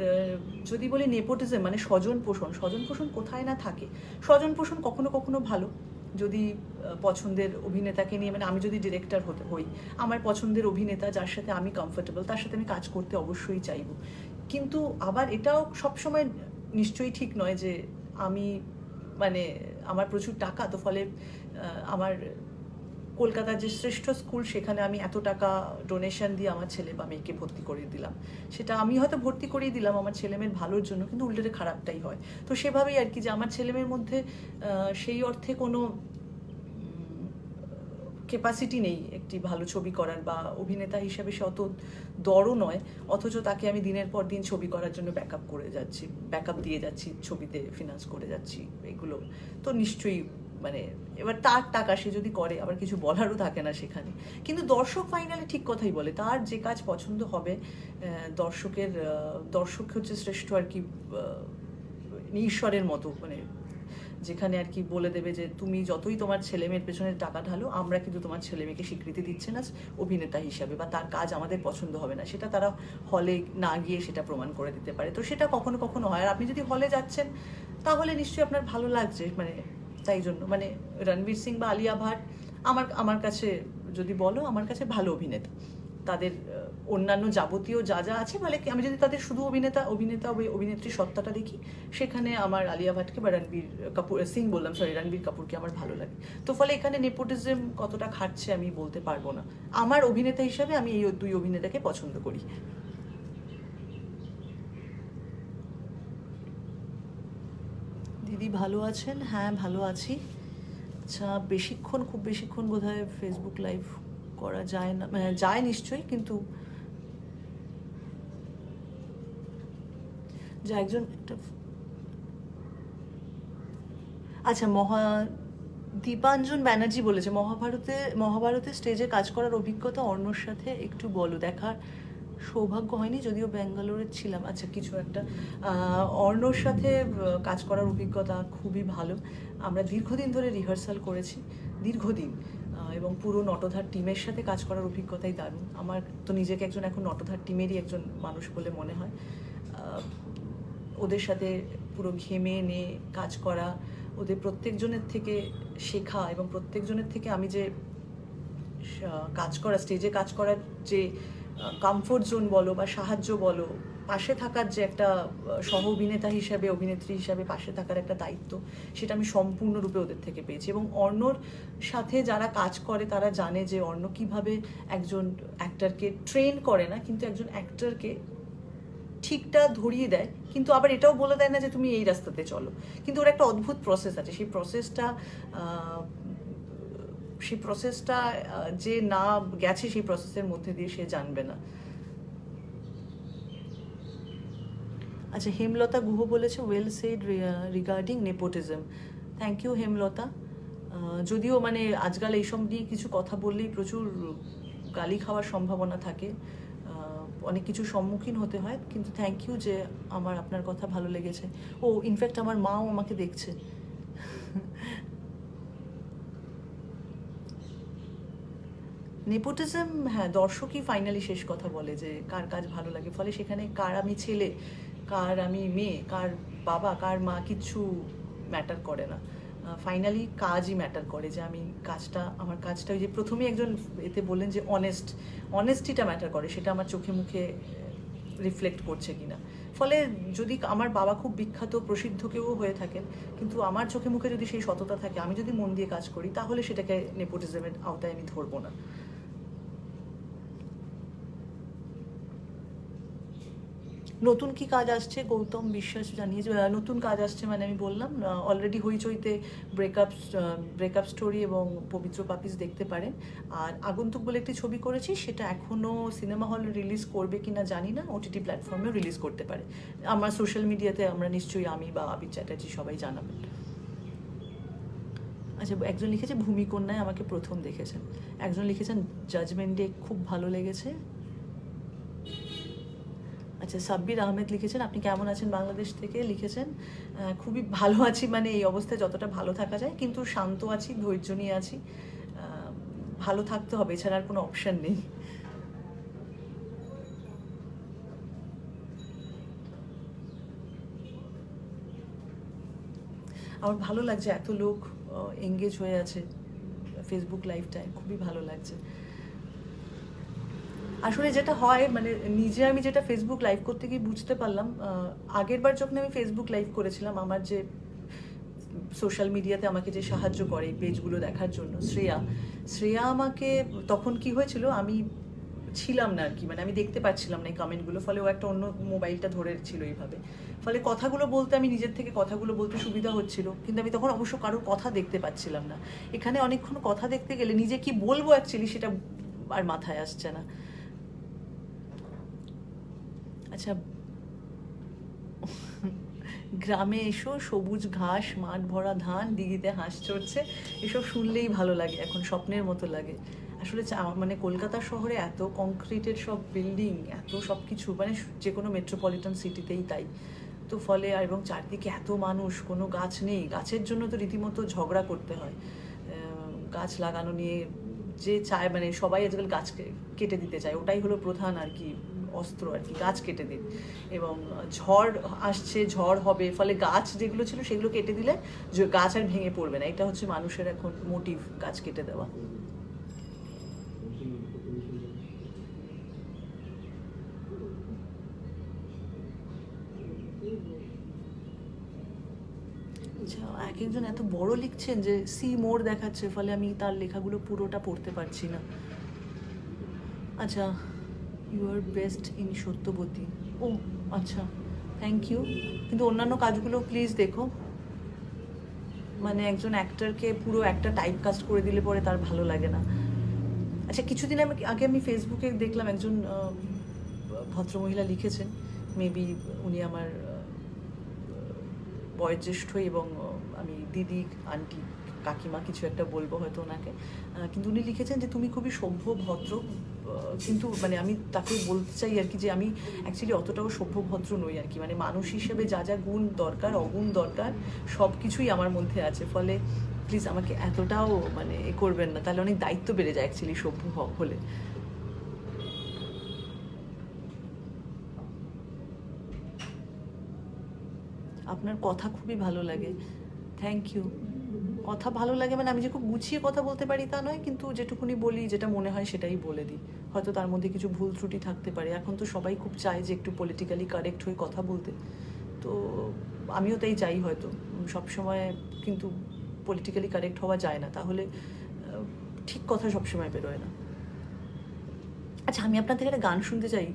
যদি বলি নেপোটিজম স্বজন পোষণ কোথায় না থাকে। স্বজন পোষণ কখনো কখনো ভালো, যদি পছন্দের অভিনেতাকে নিয়ে আমি যদি ডিরেক্টর হই, আমার পছন্দের অভিনেতা যার সাথে আমি কমফোর্টেবল, তার সাথে আমি কাজ করতে অবশ্যই চাইব। কিন্তু আবার এটাও সবসময় নিশ্চয়ই ঠিক নয় যে আমি আমার প্রচুর টাকা, তো ফলে আমার কলকাতার যে শ্রেষ্ঠ স্কুল সেখানে আমি এত টাকা ডোনেশন দিয়ে আমার ছেলে বা মেয়েকে ভর্তি করিয়ে দিলাম, সেটা আমি হয়তো ভর্তি করিয়ে দিলাম আমার ছেলে মেয়ের ভালোর জন্য, কিন্তু উল্টে খারাপটাই হয়। তো সেভাবেই আর কি, যে আমার ছেলে মেয়ের মধ্যে সেই অর্থে কোনো ক্যাপাসিটি নেই একটি ভালো ছবি করার, বা অভিনেতা হিসাবে সে অত দরও নয়, অথচ তাকে আমি দিনের পর দিন ছবি করার জন্য ব্যাকআপ দিয়ে যাচ্ছি, ছবিতে ফিনান্স করে যাচ্ছি, এগুলো তো নিশ্চয়ই এবার তার টাকা সে যদি করে, আবার কিছু বলারও থাকে না সেখানে। কিন্তু দর্শক ফাইনালি ঠিক কথাই বলে, তার যে কাজ পছন্দ হবে, দর্শক হচ্ছে শ্রেষ্ঠ আর কি, ঈশ্বরের মতো, যেখানে আর কি বলে দেবে যে তুমি যতই তোমার ছেলে মেয়ের পেছনে টাকা ঢালো, আমরা কিন্তু তোমার ছেলে মেয়েকে স্বীকৃতি দিচ্ছে না অভিনেতা হিসাবে, বা তার কাজ আমাদের পছন্দ হবে না, সেটা তারা হলে না গিয়ে সেটা প্রমাণ করে দিতে পারে। তো সেটা কখনো কখনো হয়। আর আপনি যদি হলে যাচ্ছেন তাহলে নিশ্চয়ই আপনার ভালো লাগছে, তাই জন্য রণবীর সিং বা আলিয়া ভাট আমার কাছে যদি বলো, আমার কাছে ভালো অভিনেতা। তাদের অন্যান্য যাবতীয় যা আছে, আমি যদি তাদের শুধু অভিনেতা অভিনেত্রী সত্তাটা দেখি, সেখানে আমার আলিয়া ভাটকে বা রণবীর কাপুরকে আমার ভালো লাগে। তো ফলে এখানে নেপোটিজম কতটা খাটছে আমি বলতে পারবো না। আমার অভিনেতা হিসাবে আমি এই 2 অভিনেতাকে পছন্দ করি। দিদি ভালো আছেন? হ্যাঁ, ভালো আছি। আচ্ছা, খুব বেশিক্ষণ বোধহয় ফেসবুক লাইভ করা যায় না, যায় নিশ্চয়ই, কিন্তু যা একজন একটা আচ্ছা দীপাঞ্জন ব্যানার্জি বলেছে মহাভারতে স্টেজে কাজ করার অভিজ্ঞতা অর্ণর সাথে একটু বলো। দেখার সৌভাগ্য হয়নি, যদিও ব্যাঙ্গালোরে ছিলাম। আচ্ছা, কিছু একটা অর্ণর সাথে কাজ করার অভিজ্ঞতা খুবই ভালো। আমরা দীর্ঘদিন ধরে রিহার্সাল করেছি, এবং পুরো নটধার টিমের সাথে কাজ করার অভিজ্ঞতাই দারুণ। আমার তো নিজেকে একজন এখন নটধার টিমেরই একজন মানুষ বলে মনে হয়। ওদের সাথে পুরো ঘেমে নিয়ে কাজ করা, ওদের প্রত্যেকজনের থেকে শেখা এবং প্রত্যেকজনের থেকে আমি যে কাজ করা, স্টেজে কাজ করার যে কমফোর্ট জোন বলো বা সাহায্য বলো, পাশে থাকার যে একটা সহ অভিনেতা হিসাবে, অভিনেত্রী হিসাবে পাশে থাকার একটা দায়িত্ব, সেটা আমি সম্পূর্ণরূপে ওদের থেকে পেয়েছি। এবং অর্ণর সাথে যারা কাজ করে তারা জানে যে অর্ণ কীভাবে একজন অ্যাক্টরকে ট্রেন করে না, কিন্তু একজন অ্যাক্টরকে ঠিকটা ধরিয়ে দেয়, কিন্তু আবার এটাও বলে দেয় না যে তুমি এই রাস্তাতে চলো। কিন্তু ওর একটা অদ্ভুত প্রসেস আছে, সেই প্রসেসটা যে না গেছে সেই প্রসেসের মধ্যে দিয়ে সে জানবে না। আচ্ছা, হেমলতা গুহ বলেছে well said regarding nepotism. Thank you Hemlata. যদিও মানে আজকাল এইসব নিয়ে কিছু কথা বললেই প্রচুর গালি খাওয়ার সম্ভাবনা থাকে, অনেক কিছু সম্মুখীন হতে হয়, কিন্তু থ্যাংক ইউ যে আমার আপনার কথা ভালো লেগেছে। ও ইনফ্যাক্ট আমার মাও আমাকে দেখছে। নেপোটিজম, হ্যাঁ, দর্শকই ফাইনালি শেষ কথা বলে যে কার কাজ ভালো লাগে। ফলে সেখানে কার আমি ছেলে, কার আমি মেয়ে, কার বাবা, কার মা, কিচ্ছু ম্যাটার করে না। ফাইনালি কাজই ম্যাটার করে, যে আমি আমার কাজটা ওই যে প্রথমেই একজন এতে বললেন যে অনেস্টিটা ম্যাটার করে, সেটা আমার চোখে মুখে রিফ্লেক্ট করছে কিনা। ফলে যদি আমার বাবা খুব বিখ্যাত প্রসিদ্ধ কেউ হয়ে থাকেন, কিন্তু আমার চোখে মুখে যদি সেই সততা থাকে, আমি যদি মন দিয়ে কাজ করি, তাহলে সেটাকে নেপোটিজমের আওতায় আমি ধরবো না। নতুন কি কাজ আসছে গৌতম বিশ্বাস জানিয়েছে। নতুন কাজ আসছে মানে আমি বললাম অলরেডি হইচইতে ব্রেকআপ স্টোরি এবং পবিত্র পাপিস দেখতে পারেন। আর আগন্তুক বলে একটি ছবি করেছি, সেটা এখনও সিনেমা হলে রিলিজ করবে কিনা জানি না, ওটিটি প্ল্যাটফর্মেও রিলিজ করতে পারে। আমার সোশ্যাল মিডিয়াতে আমরা নিশ্চয়ই, আমি বা আবির চ্যাটার্জি সবাই জানাবেন। আচ্ছা, একজন লিখেছে ভূমিকন্যায় আমাকে প্রথম দেখেছেন, একজন লিখেছেন জাজমেন্ট ডে খুব ভালো লেগেছে। আচ্ছা, সাব্বির আহমেদ লিখেছেন আপনি কেমন আছেন বাংলাদেশ থেকে, লিখেছেন খুবই ভালো আছি, মানে এই অবস্থায় যতটা ভালো থাকা যায়, কিন্তু শান্ত আছি, ধৈর্য নিয়ে আছি। ভালো থাকতে হবে, এছাড়া আর কোনো অপশান নেই। আমার ভালো লাগছে এত লোক এঙ্গেজ হয়ে আছে ফেসবুক লাইভটায়, খুবই ভালো লাগছে। আসলে যেটা হয়, মানে নিজে আমি যেটা ফেসবুক লাইভ করতে গিয়ে বুঝতে পারলাম, আগের বার যখন আমি ফেসবুক লাইভ করেছিলাম, আমার যে সোশ্যাল মিডিয়াতে আমাকে যে সাহায্য করে এই পেজগুলো দেখার জন্য, শ্রেয়া আমাকে তখন কি হয়েছিল, আমি ছিলাম না আর কি, মানে আমি দেখতে পাচ্ছিলাম না এই কমেন্টগুলো, ফলে ও একটা অন্য মোবাইলটা ধরে ছিল এইভাবে, ফলে কথাগুলো বলতে আমি নিজের থেকে কথাগুলো বলতে সুবিধা হচ্ছিল, কিন্তু আমি তখন অবশ্য কারোর কথা দেখতে পাচ্ছিলাম না। এখানে অনেকক্ষণ কথা দেখতে গেলে নিজে কি বলবো অ্যাকচুয়ালি সেটা আর মাথায় আসছে না। আচ্ছা, গ্রামে এসো, সবুজ ঘাস, মাঠ ভরা ধান, দিঘিতে হাঁস চড়ছে, এসব শুনলেই ভালো লাগে, এখন স্বপ্নের মতো লাগে। আসলে মানে কলকাতা শহরে এত কংক্রিটের সব বিল্ডিং, এত সব কিছু, মানে যে কোনো মেট্রোপলিটন সিটিতেই তাই। তো ফলে এবং চারদিকে এত মানুষ, কোনো গাছ নেই, গাছের জন্য তো রীতিমতো ঝগড়া করতে হয় গাছ লাগানো নিয়ে। যে চায়, মানে সবাই আজকাল গাছ কেটে দিতে চায়, ওটাই হলো প্রধান আর কি অস্ত্র আর কি, গাছ কেটে দিন। এবং ঝড় আসছে, ঝড় হবে, ফলে গাছ যেগুলো ছিল সেগুলো কেটে দিলে গাছ আর ভেঙে পড়বে না, এটা হচ্ছে মানুষের এখন মোটিভ, গাছ কেটে দেওয়া। আচ্ছা, এক একজন এত বড় লিখছেন যে সি মোর দেখাচ্ছে, ফলে আমি তার লেখাগুলো পুরোটা পড়তে পারছি না। আচ্ছা, you are best in Satyabati. ও আচ্ছা, থ্যাংক ইউ, কিন্তু অন্যান্য কাজগুলো প্লিজ দেখো। মানে একজন অ্যাক্টরকে পুরো একটা টাইপ কাস্ট করে দিলে পরে তার ভালো লাগে না। আচ্ছা, কিছুদিন আগে আমি ফেসবুকে দেখলাম একজন ভদ্রমহিলা লিখেছেন, মেবি উনি আমার বয়োজ্যেষ্ঠ, এবং আমি দিদি, আন্টি, কাকিমা কিছু একটা বলবো হয়তো ওনাকে, কিন্তু উনি লিখেছেন যে তুমি খুবই সভ্য ভদ্র, কিন্তু মানে আমি তাকে বলতে চাই আর কি যে আমি অ্যাকচুয়ালি অতটাও সভ্য ভদ্র নই আর কি, মানে মানুষ হিসেবে যা যা গুণ দরকার, অগুণ দরকার, সব কিছুই আমার মধ্যে আছে। ফলে প্লিজ আমাকে এতটাও মানে এ করবেন না, তাহলে অনেক দায়িত্ব বেড়ে যায় অ্যাকচুয়ালি সভ্য হলে। আপনার কথা খুবই ভালো লাগে, থ্যাংক ইউ। কথা ভালো লাগে মানে আমি যে খুব গুছিয়ে কথা বলতে পারি তা নয়, কিন্তু যেটুকুনি বলি, যেটা মনে হয় সেটাই বলে দিই। হয়তো তার মধ্যে কিছু ভুল ত্রুটি থাকতে পারে। এখন তো সবাই খুব চায় যে একটু পলিটিক্যালি কারেক্ট হয়ে কথা বলতে, তো আমিও তাই চাই হয়তো। সবসময় কিন্তু পলিটিক্যালি কারেক্ট হওয়া যায় না, তাহলে ঠিক কথা সবসময় বেরোয় না। আচ্ছা, আমি আপনার থেকে একটা গান শুনতে চাই।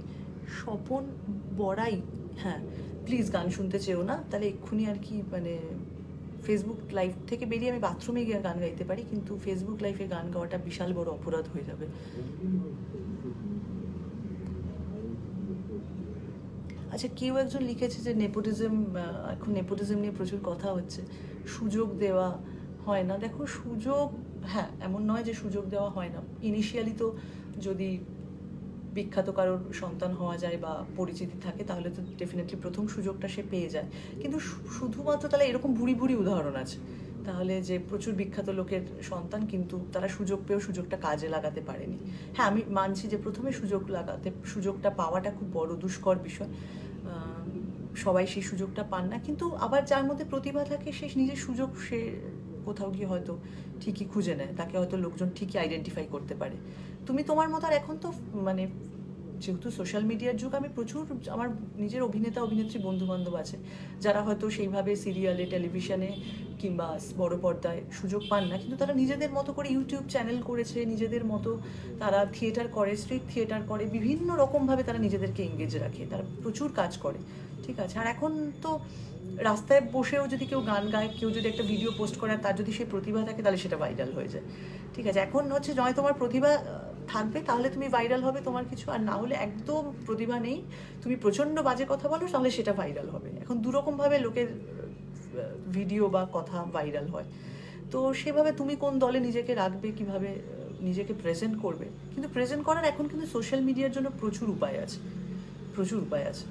স্বপন বড়াই, হ্যাঁ প্লিজ গান শুনতে চেও না, তাহলে এক্ষুনি আর কি মানে ফেসবুক লাইভ থেকে বেরিয়ে আমি বাথরুমে গিয়ে গান গাইতে পারি, কিন্তু ফেসবুক লাইভে গান গাওয়াটা বিশাল বড় অপরাধ হয়ে যাবে। আচ্ছা, কেউ একজন লিখেছে যে নেপোটিজম, এখন নেপোটিজম নিয়ে প্রচুর কথা হচ্ছে, সুযোগ দেওয়া হয় না। দেখো, সুযোগ, হ্যাঁ এমন নয় যে সুযোগ দেওয়া হয় না। ইনিশিয়ালি তো যদি বিখ্যাত কারোর সন্তান হওয়া যায় বা পরিচিতি থাকে, তাহলে তো ডেফিনেটলি প্রথম সুযোগটা সে পেয়ে যায়। কিন্তু শুধুমাত্র তাহলে এরকম ভুরি ভুরি উদাহরণ আছে তাহলে যে প্রচুর বিখ্যাত লোকের সন্তান কিন্তু তারা সুযোগ পেয়েও সুযোগটা কাজে লাগাতে পারেনি। হ্যাঁ, আমি মানছি যে প্রথমে সুযোগটা পাওয়াটা খুব বড় দুষ্কর বিষয়। সবাই সেই সুযোগটা পান না, কিন্তু আবার যার মধ্যে প্রতিভা থাকে সে নিজের সুযোগ সে কোথাও গিয়ে হয়তো ঠিকই খুঁজে নেয়, তাকে হয়তো লোকজন ঠিকই আইডেন্টিফাই করতে পারে। তুমি তোমার মতো, আর এখন তো মানে যেহেতু সোশ্যাল মিডিয়ার যুগ, আমি প্রচুর আমার নিজের অভিনেতা অভিনেত্রী বন্ধুবান্ধব আছে যারা হয়তো সেইভাবে সিরিয়ালে, টেলিভিশনে কিংবা বড় পর্দায় সুযোগ পান না, কিন্তু তারা নিজেদের মতো করে ইউটিউব চ্যানেল করেছে, নিজেদের মতো তারা থিয়েটার করে, স্ট্রিট থিয়েটার করে, বিভিন্ন রকমভাবে তারা নিজেদেরকে এঙ্গেজ রাখে, তারা প্রচুর কাজ করে। ঠিক আছে, আর এখন তো রাস্তায় বসেও যদি কেউ গান গায়, কেউ যদি একটা ভিডিও পোস্ট করে, তার যদি সেই প্রতিভা থাকে তাহলে সেটা ভাইরাল হয়ে যায়। ঠিক আছে, এখন হচ্ছে নয় তোমার প্রতিভা থাকবে তাহলে তুমি ভাইরাল হবে তোমার কিছু, আর না হলে একদম প্রতিভা নেই, তুমি প্রচণ্ড বাজে কথা বলো, তাহলে সেটা ভাইরাল হবে। এখন দুরকমভাবে লোকের ভিডিও বা কথা ভাইরাল হয়, তো সেভাবে তুমি কোন দলে নিজেকে রাখবে, কিভাবে নিজেকে প্রেজেন্ট করবে। কিন্তু প্রেজেন্ট করার এখন কিন্তু সোশ্যাল মিডিয়ার জন্য প্রচুর উপায় আছে, প্রচুর উপায় আছে।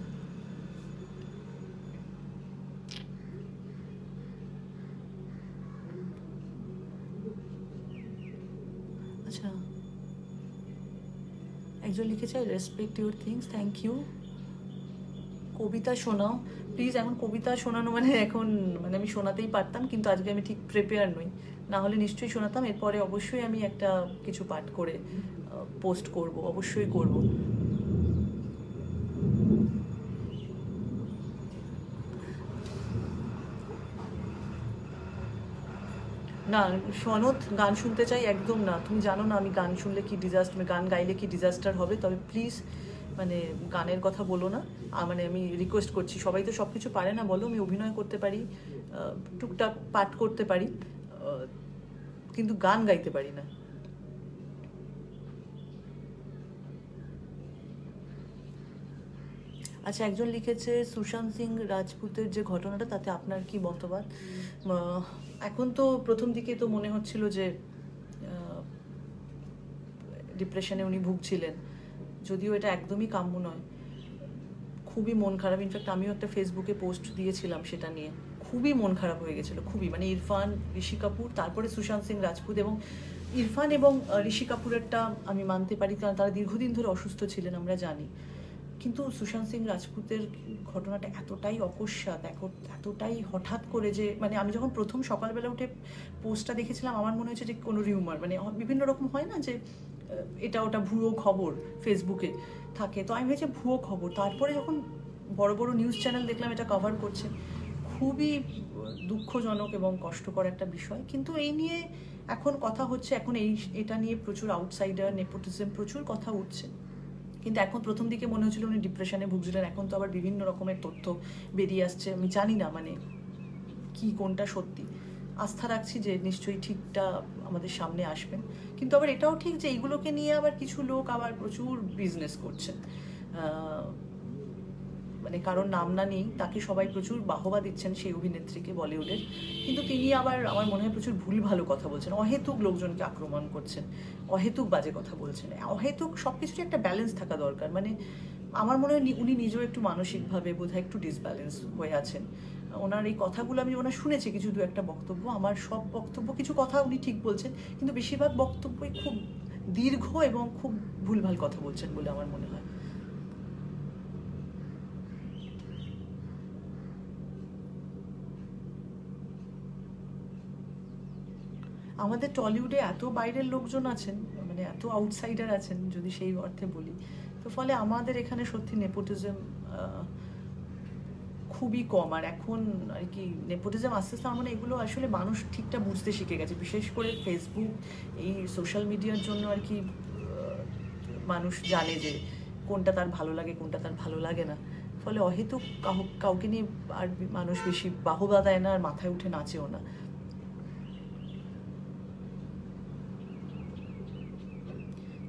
আচ্ছা, একজন লিখেছে respect your things, thank you. কবিতা শোনাও প্লিজ। এখন কবিতা শোনানো মানে এখন মানে আমি শোনাতেই পারতাম, কিন্তু আজকে আমি ঠিক প্রিপেয়ার নই, না হলে নিশ্চয়ই শোনাতাম। এরপরে অবশ্যই আমি একটা কিছু পাঠ করে পোস্ট করব, অবশ্যই করব। না, সনদ গান শুনতে চাই একদম না। তুমি জানো না আমি গান শুনলে কি ডিজাস্টার, গান গাইলে কি ডিজাস্টার হবে। তবে প্লিজ মানে গানের কথা বলো না। মানে আমি রিকোয়েস্ট করছি, সবাই তো সব কিছু পারে না বলো। আমি অভিনয় করতে পারি, টুকটাক পাঠ করতে পারি, কিন্তু গান গাইতে পারি না। আচ্ছা, একজন লিখেছে সুশান্ত সিং রাজপুতের যে ঘটনাটা, তাতে আপনার কি মতবাদ। এখন তো প্রথম দিকে তো মনে হচ্ছিল যে ডিপ্রেশনে উনি ভুগছিলেন, যদিও এটা একদমই কাম্য নয়। খুবই মন খারাপ, ইনফ্যাক্ট আমিও একটা ফেসবুকে পোস্ট দিয়েছিলাম সেটা নিয়ে। খুবই মন খারাপ হয়ে গেছিলো, খুবই। মানে ইরফান, ঋষি কাপুর, তারপরে সুশান্ত সিং রাজপুত, এবং ইরফান এবং ঋষি কাপুরেরটা আমি মানতে পারি, কারণ তারা দীর্ঘদিন ধরে অসুস্থ ছিলেন আমরা জানি। কিন্তু সুশান্ত সিং রাজপুতের ঘটনাটা এতটাই অকস্মাৎ, এতটাই হঠাৎ করে, যে মানে আমি যখন প্রথম সকালবেলা উঠে পোস্টটা দেখেছিলাম, আমার মনে হয়েছে যে কোনো রিউমার, মানে বিভিন্ন রকম হয় না যে এটা ওটা ভুয়ো খবর ফেসবুকে থাকে, তো আমি ভেবেছি ভুয়ো খবর। তারপরে যখন বড় বড় নিউজ চ্যানেল দেখলাম এটা কভার করছে, খুবই দুঃখজনক এবং কষ্টকর একটা বিষয়। কিন্তু এই নিয়ে এখন কথা হচ্ছে, এখন এটা নিয়ে প্রচুর আউটসাইডার, নেপোটিজম, প্রচুর কথা উঠছে। কিন্তু এখন প্রথম দিকে মনে হচ্ছিল উনি ডিপ্রেশনে ভুগছিলেন, এখন তো আবার বিভিন্ন রকমের তথ্য বেরিয়ে আসছে। আমি জানি না মানে কি কোনটা সত্যি, আস্থা রাখছি যে নিশ্চয়ই ঠিকটা আমাদের সামনে আসবেন। কিন্তু আবার এটাও ঠিক যে এইগুলোকে নিয়ে আবার কিছু লোক আবার প্রচুর বিজনেস করছেন, মানে কারোর নাম না নেই, তাকে সবাই প্রচুর বাহবা দিচ্ছেন সেই অভিনেত্রীকে, বলিউডের। কিন্তু তিনি আবার আমার মনে হয় প্রচুর ভুল ভালো কথা বলছেন, অহেতুক লোকজনকে আক্রমণ করছেন, অহেতুক বাজে কথা বলছেন। অহেতুক সব কিছুরই একটা ব্যালেন্স থাকা দরকার। মানে আমার মনে হয় উনি নিজেও একটু মানসিকভাবে বোধহয় একটু ডিসব্যালেন্স হয়ে আছেন। ওনার এই কথাগুলো আমি ওনার শুনেছি, কিছু দু একটা বক্তব্য, আমার সব বক্তব্য, কিছু কথা উনি ঠিক বলছেন, কিন্তু বেশিরভাগ বক্তব্যই খুব দীর্ঘ এবং খুব ভুলভাল কথা বলছেন বলে আমার মনে হয়। আমাদের টলিউডে এত বাইরের লোকজন আছেন, মানে এত আউটসাইডার আছেন যদি সেই অর্থে বলি, তো ফলে আমাদের এখানে সত্যি নেপোটিজম খুবই কম। আর এখন আর কি নেপোটিজম আস্তে আস্তে আমার এগুলো আসলে মানুষ ঠিকঠাক বুঝতে শিখে গেছে, বিশেষ করে ফেসবুক এই সোশ্যাল মিডিয়ার জন্য আর কি মানুষ জানে যে কোনটা তার ভালো লাগে কোনটা তার ভালো লাগে না, ফলে অহেতুক কাউকে নিয়ে আর মানুষ বেশি বাহবা দেয় না আর মাথায় উঠে নাচেও না।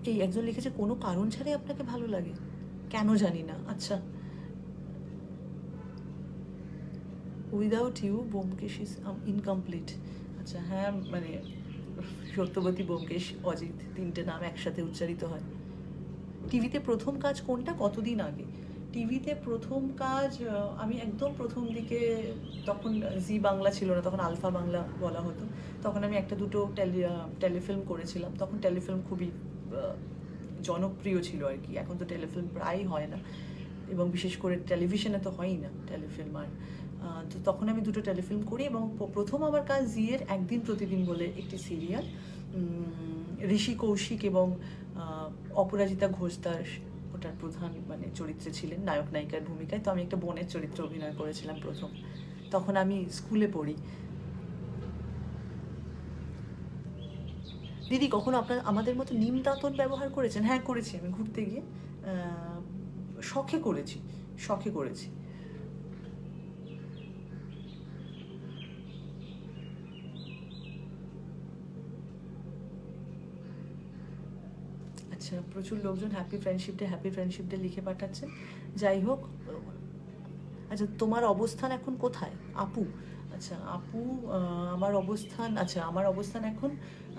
এই একজন লিখেছে কোনো কারণ ছাড়াই আপনাকে ভালো লাগে, কেন জানি না। আচ্ছা, without you Byomkesh is incomplete. আচ্ছা হ্যাঁ, মানে সত্যবতী, ব্যোমকেশ, অজিত তিনটে নাম একসাথে উচ্চারিত হয়। টিভিতে প্রথম কাজ কোনটা, কতদিন আগে? টিভিতে প্রথম কাজ আমি একদম প্রথম দিকে, তখন জি বাংলা ছিল না, তখন আলফা বাংলা বলা হতো, তখন আমি একটা দুটো টেলিফিল্ম করেছিলাম। তখন টেলিফিল্ম খুবই জনপ্রিয় ছিল আর কি, এখন তো টেলিফিল্ম প্রায়ই হয় না, এবং বিশেষ করে টেলিভিশনে তো হয়ই না টেলিফিল্ম। আর তো তখন আমি দুটো টেলিফিল্ম করি, এবং প্রথম আমার কাজ জিয়ের একদিন প্রতিদিন বলে একটি সিরিয়াল, ঋষি কৌশিক এবং অপরাজিতা ঘোষ তার ওটার প্রধান মানে চরিত্রে ছিলেন, নায়ক নায়িকার ভূমিকায়। তো আমি একটা বোনের চরিত্রে অভিনয় করেছিলাম প্রথম, তখন আমি স্কুলে পড়ি। দিদি কখনো আপনার আমাদের মতো নিম দাঁতন ব্যবহার করেছেন? হ্যাঁ করেছি, আমি ঘুরতে গিয়ে শখে করেছি, শখে করেছি। আচ্ছা, প্রচুর লোকজন হ্যাপি ফ্রেন্ডশিপ ডে লিখে পাঠাচ্ছেন। যাই হোক, আচ্ছা তোমার অবস্থান এখন কোথায় আপু? আচ্ছা আপু, আমার অবস্থান এখন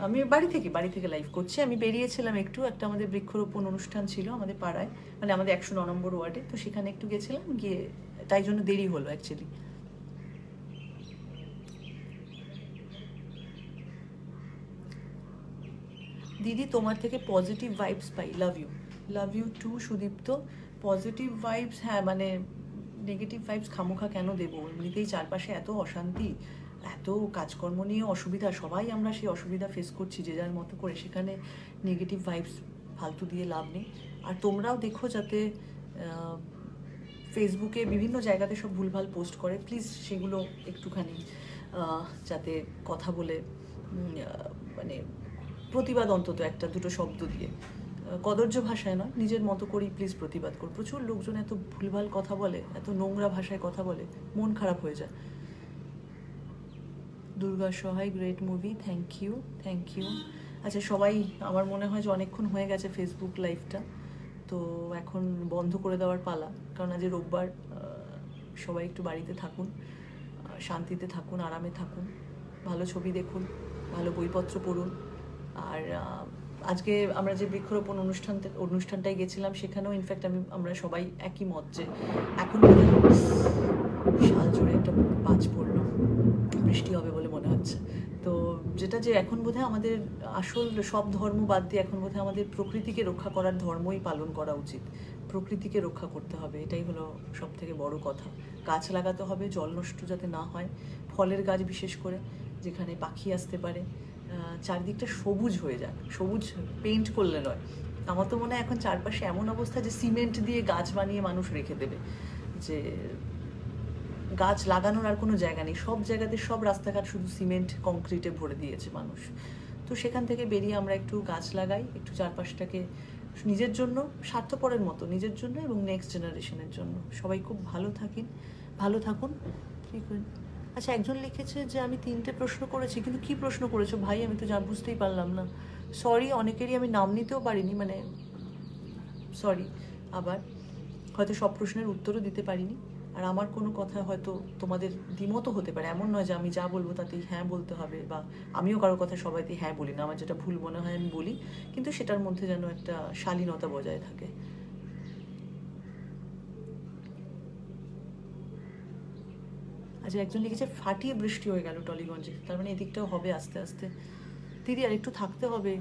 আমি বাড়ি থেকে লাইভ করছি। আমি বেরিয়েছিলাম একটা আমাদের বৃক্ষরোপণ অনুষ্ঠান ছিল আমাদের পাড়ায়, মানে আমাদের 109 নম্বর ওয়ার্ডে, তো সেখানে একটু গেছিলাম, গিয়ে তাই জন্য দেরি হলো অ্যাকচুয়ালি। দিদি তোমার থেকে পজিটিভ ভাইবস পাই, love you too Sudipta. Positive vibes, হ্যাঁ মানে নেগেটিভ ভাইবস খামোখা কেন দেবো? এমনিতেই চারপাশে এত অশান্তি, এত কাজকর্ম নিয়ে অসুবিধা, সবাই আমরা সেই অসুবিধা ফেস করছি যে যার মতো করে, সেখানে নেগেটিভ ভাইবস ফালতু দিয়ে লাভ নেই। আর তোমরাও দেখো যাতে ফেসবুকে বিভিন্ন জায়গাতে সব ভুলভাল পোস্ট করে, প্লিজ সেগুলো একটুখানি যাতে কথা বলে মানে প্রতিবাদ অন্তত একটা দুটো শব্দ দিয়ে, কদর্য ভাষায় নয়, নিজের মতো করেই প্লিজ প্রতিবাদ করো। প্রচুর লোকজন এত ভুলভাল কথা বলে, এত নোংরা ভাষায় কথা বলে, মন খারাপ হয়ে যায়। দুর্গা সহায়, গ্রেট মুভি, থ্যাংক ইউ। আচ্ছা সবাই, আমার মনে হয় যে অনেকক্ষণ হয়ে গেছে ফেসবুক লাইভটা, তো এখন বন্ধ করে দেওয়ার পালা, কারণ আজ রোববার। সবাই একটু বাড়িতে থাকুন, শান্তিতে থাকুন, আরামে থাকুন, ভালো ছবি দেখুন, ভালো বইপত্র পড়ুন। আর আজকে আমরা যে বৃক্ষরোপণ অনুষ্ঠানটায় গেছিলাম, সেখানেও ইনফ্যাক্ট আমরা সবাই একই মত যে এখন বিশাল জোরে একটা বাজ পড়লো, বৃষ্টি হবে বলে মনে হচ্ছে। তো যেটা যে এখন বোধহয় আমাদের আসল সব ধর্ম বাদ দিয়ে এখন বোধহয় আমাদের প্রকৃতিকে রক্ষা করার ধর্মই পালন করা উচিত। প্রকৃতিকে রক্ষা করতে হবে, এটাই হলো সব থেকে বড় কথা। গাছ লাগাতে হবে, জল নষ্ট যাতে না হয়, ফলের গাছ বিশেষ করে, যেখানে পাখি আসতে পারে, চারিদিকটা সবুজ হয়ে যাক। সবুজ পেইন্ট করলে নয়, আমার তো মনে হয় এখন চারপাশে এমন অবস্থা যে সিমেন্ট দিয়ে গাছ বানিয়ে মানুষ রেখে দেবে, যে গাছ লাগানোর আর কোনো জায়গা নেই। সব জায়গাতে সব রাস্তাঘাট শুধু সিমেন্ট কংক্রিটে ভরে দিয়েছে মানুষ। তো সেখান থেকে বেরিয়ে আমরা একটু গাছ লাগাই, একটু চারপাশটাকে নিজের জন্য, স্বার্থপরের মতো নিজের জন্য এবং নেক্সট জেনারেশনের জন্য। সবাই খুব ভালো থাকুন। আচ্ছা একজন লিখেছে যে আমি 3টে প্রশ্ন করেছি, কিন্তু কি প্রশ্ন করেছো ভাই? আমি তো বুঝতেই পারলাম না, সরি। অনেকেরই আমি নাম নিতেও পারিনি, মানে সরি। আবার হয়তো সব প্রশ্নের উত্তরও দিতে পারিনি, আর আমার কোনো কথা হয়তো তোমাদের দ্বিমতও হতে পারে। এমন নয় যে আমি যা বলবো তাতেই হ্যাঁ বলতে হবে, বা আমিও কারোর কথা সবাইতেই হ্যাঁ বলি না। আমার যেটা ভুল মনে হয় আমি বলি, কিন্তু সেটার মধ্যে যেন একটা শালীনতা বজায় থাকে। আচ্ছা একজন লিখেছে ফাটিয়ে বৃষ্টি হয়ে গেল টলিগঞ্জে, তার মানে এদিকটাও হবে আস্তে আস্তে। দিদি আর একটু থাকতে হবে।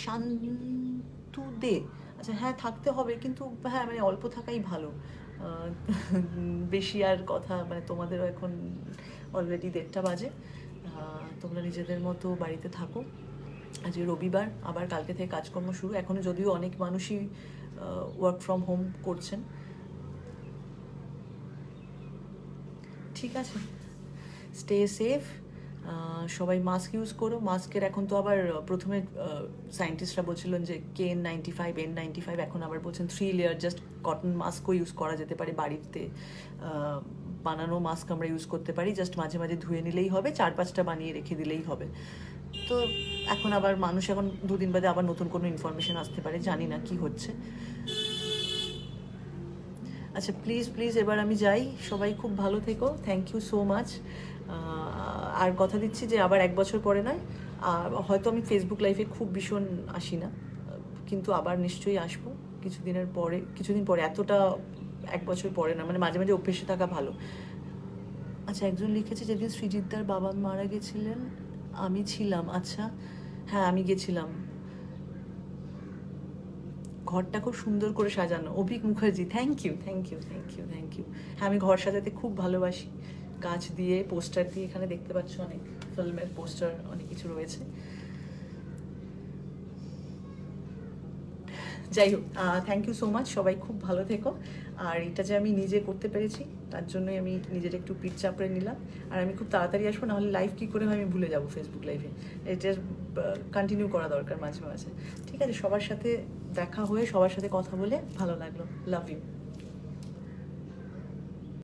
শান্তু দে, আচ্ছা হ্যাঁ থাকতে হবে, কিন্তু হ্যাঁ মানে অল্প থাকাই ভালো, বেশি আর কথা, মানে তোমাদেরও এখন অলরেডি 1:30 বাজে, তোমরা নিজেদের মতো বাড়িতে থাকো। আজকে রবিবার, আবার কালকে থেকে কাজকর্ম শুরু। এখনও যদিও অনেক মানুষই ওয়ার্ক ফ্রম হোম করছেন। ঠিক আছে, স্টে সেফ, সবাই মাস্ক ইউজ করো। মাস্কের এখন তো আবার প্রথমে সায়েন্টিস্টরা বলছিলেন যে KN95, N95, এখন আবার বলছেন 3 লেয়ার জাস্ট কটন মাস্কও ইউজ করা যেতে পারে। বাড়িতে বানানো মাস্ক আমরা ইউজ করতে পারি, জাস্ট মাঝে মাঝে ধুয়ে নিলেই হবে, 4-5টা বানিয়ে রেখে দিলেই হবে। তো এখন আবার মানুষ এখন 2 দিন বাদে আবার নতুন কোনো ইনফরমেশন আসতে পারে, জানি না কি হচ্ছে। আচ্ছা, প্লিজ প্লিজ এবার আমি যাই। সবাই খুব ভালো থেকো, থ্যাংক ইউ সো মাচ। আর কথা দিচ্ছি যে আবার 1 বছর পরে নয়, হয়তো আমি ফেসবুক লাইভে খুব ভীষণ আসি না, কিন্তু আবার নিশ্চয়ই আসবো কিছুদিন পরে, এতটা 1 বছর পরে না, মানে মাঝে মাঝে অভ্যেসে থাকা ভালো। আচ্ছা, একজন লিখেছে যেদিন সৃজিতদার বাবা মারা গেছিলেন আমি ছিলাম। আচ্ছা, হ্যাঁ আমি গেছিলাম। ঘরটা খুব সুন্দর করে সাজানো, Abhik Mukherjee, thank you thank you thank you thank you. হ্যাঁ, আমি ঘর সাজাতে খুব ভালোবাসি, গাছ দিয়ে, পোস্টার দিয়ে। এখানে দেখতে পাচ্ছ অনেক ফিল্মের পোস্টার, অনেক কিছু রয়েছে। যাই হোক, থ্যাংক ইউ সো মাচ, সবাই খুব ভালো থেকো। আর এটা যে আমি নিজে করতে পেরেছি তার জন্যই আমি নিজের একটু পিঠ চাপড়ে নিলাম। আর আমি খুব তাড়াতাড়ি আসবো, নাহলে লাইভ কী করে হয় আমি ভুলে যাবো ফেসবুক লাইভে। এটা কন্টিনিউ করা দরকার মাঝে মাঝে। ঠিক আছে, সবার সাথে দেখা হয়ে সবার সাথে কথা বলে ভালো লাগলো। Love you.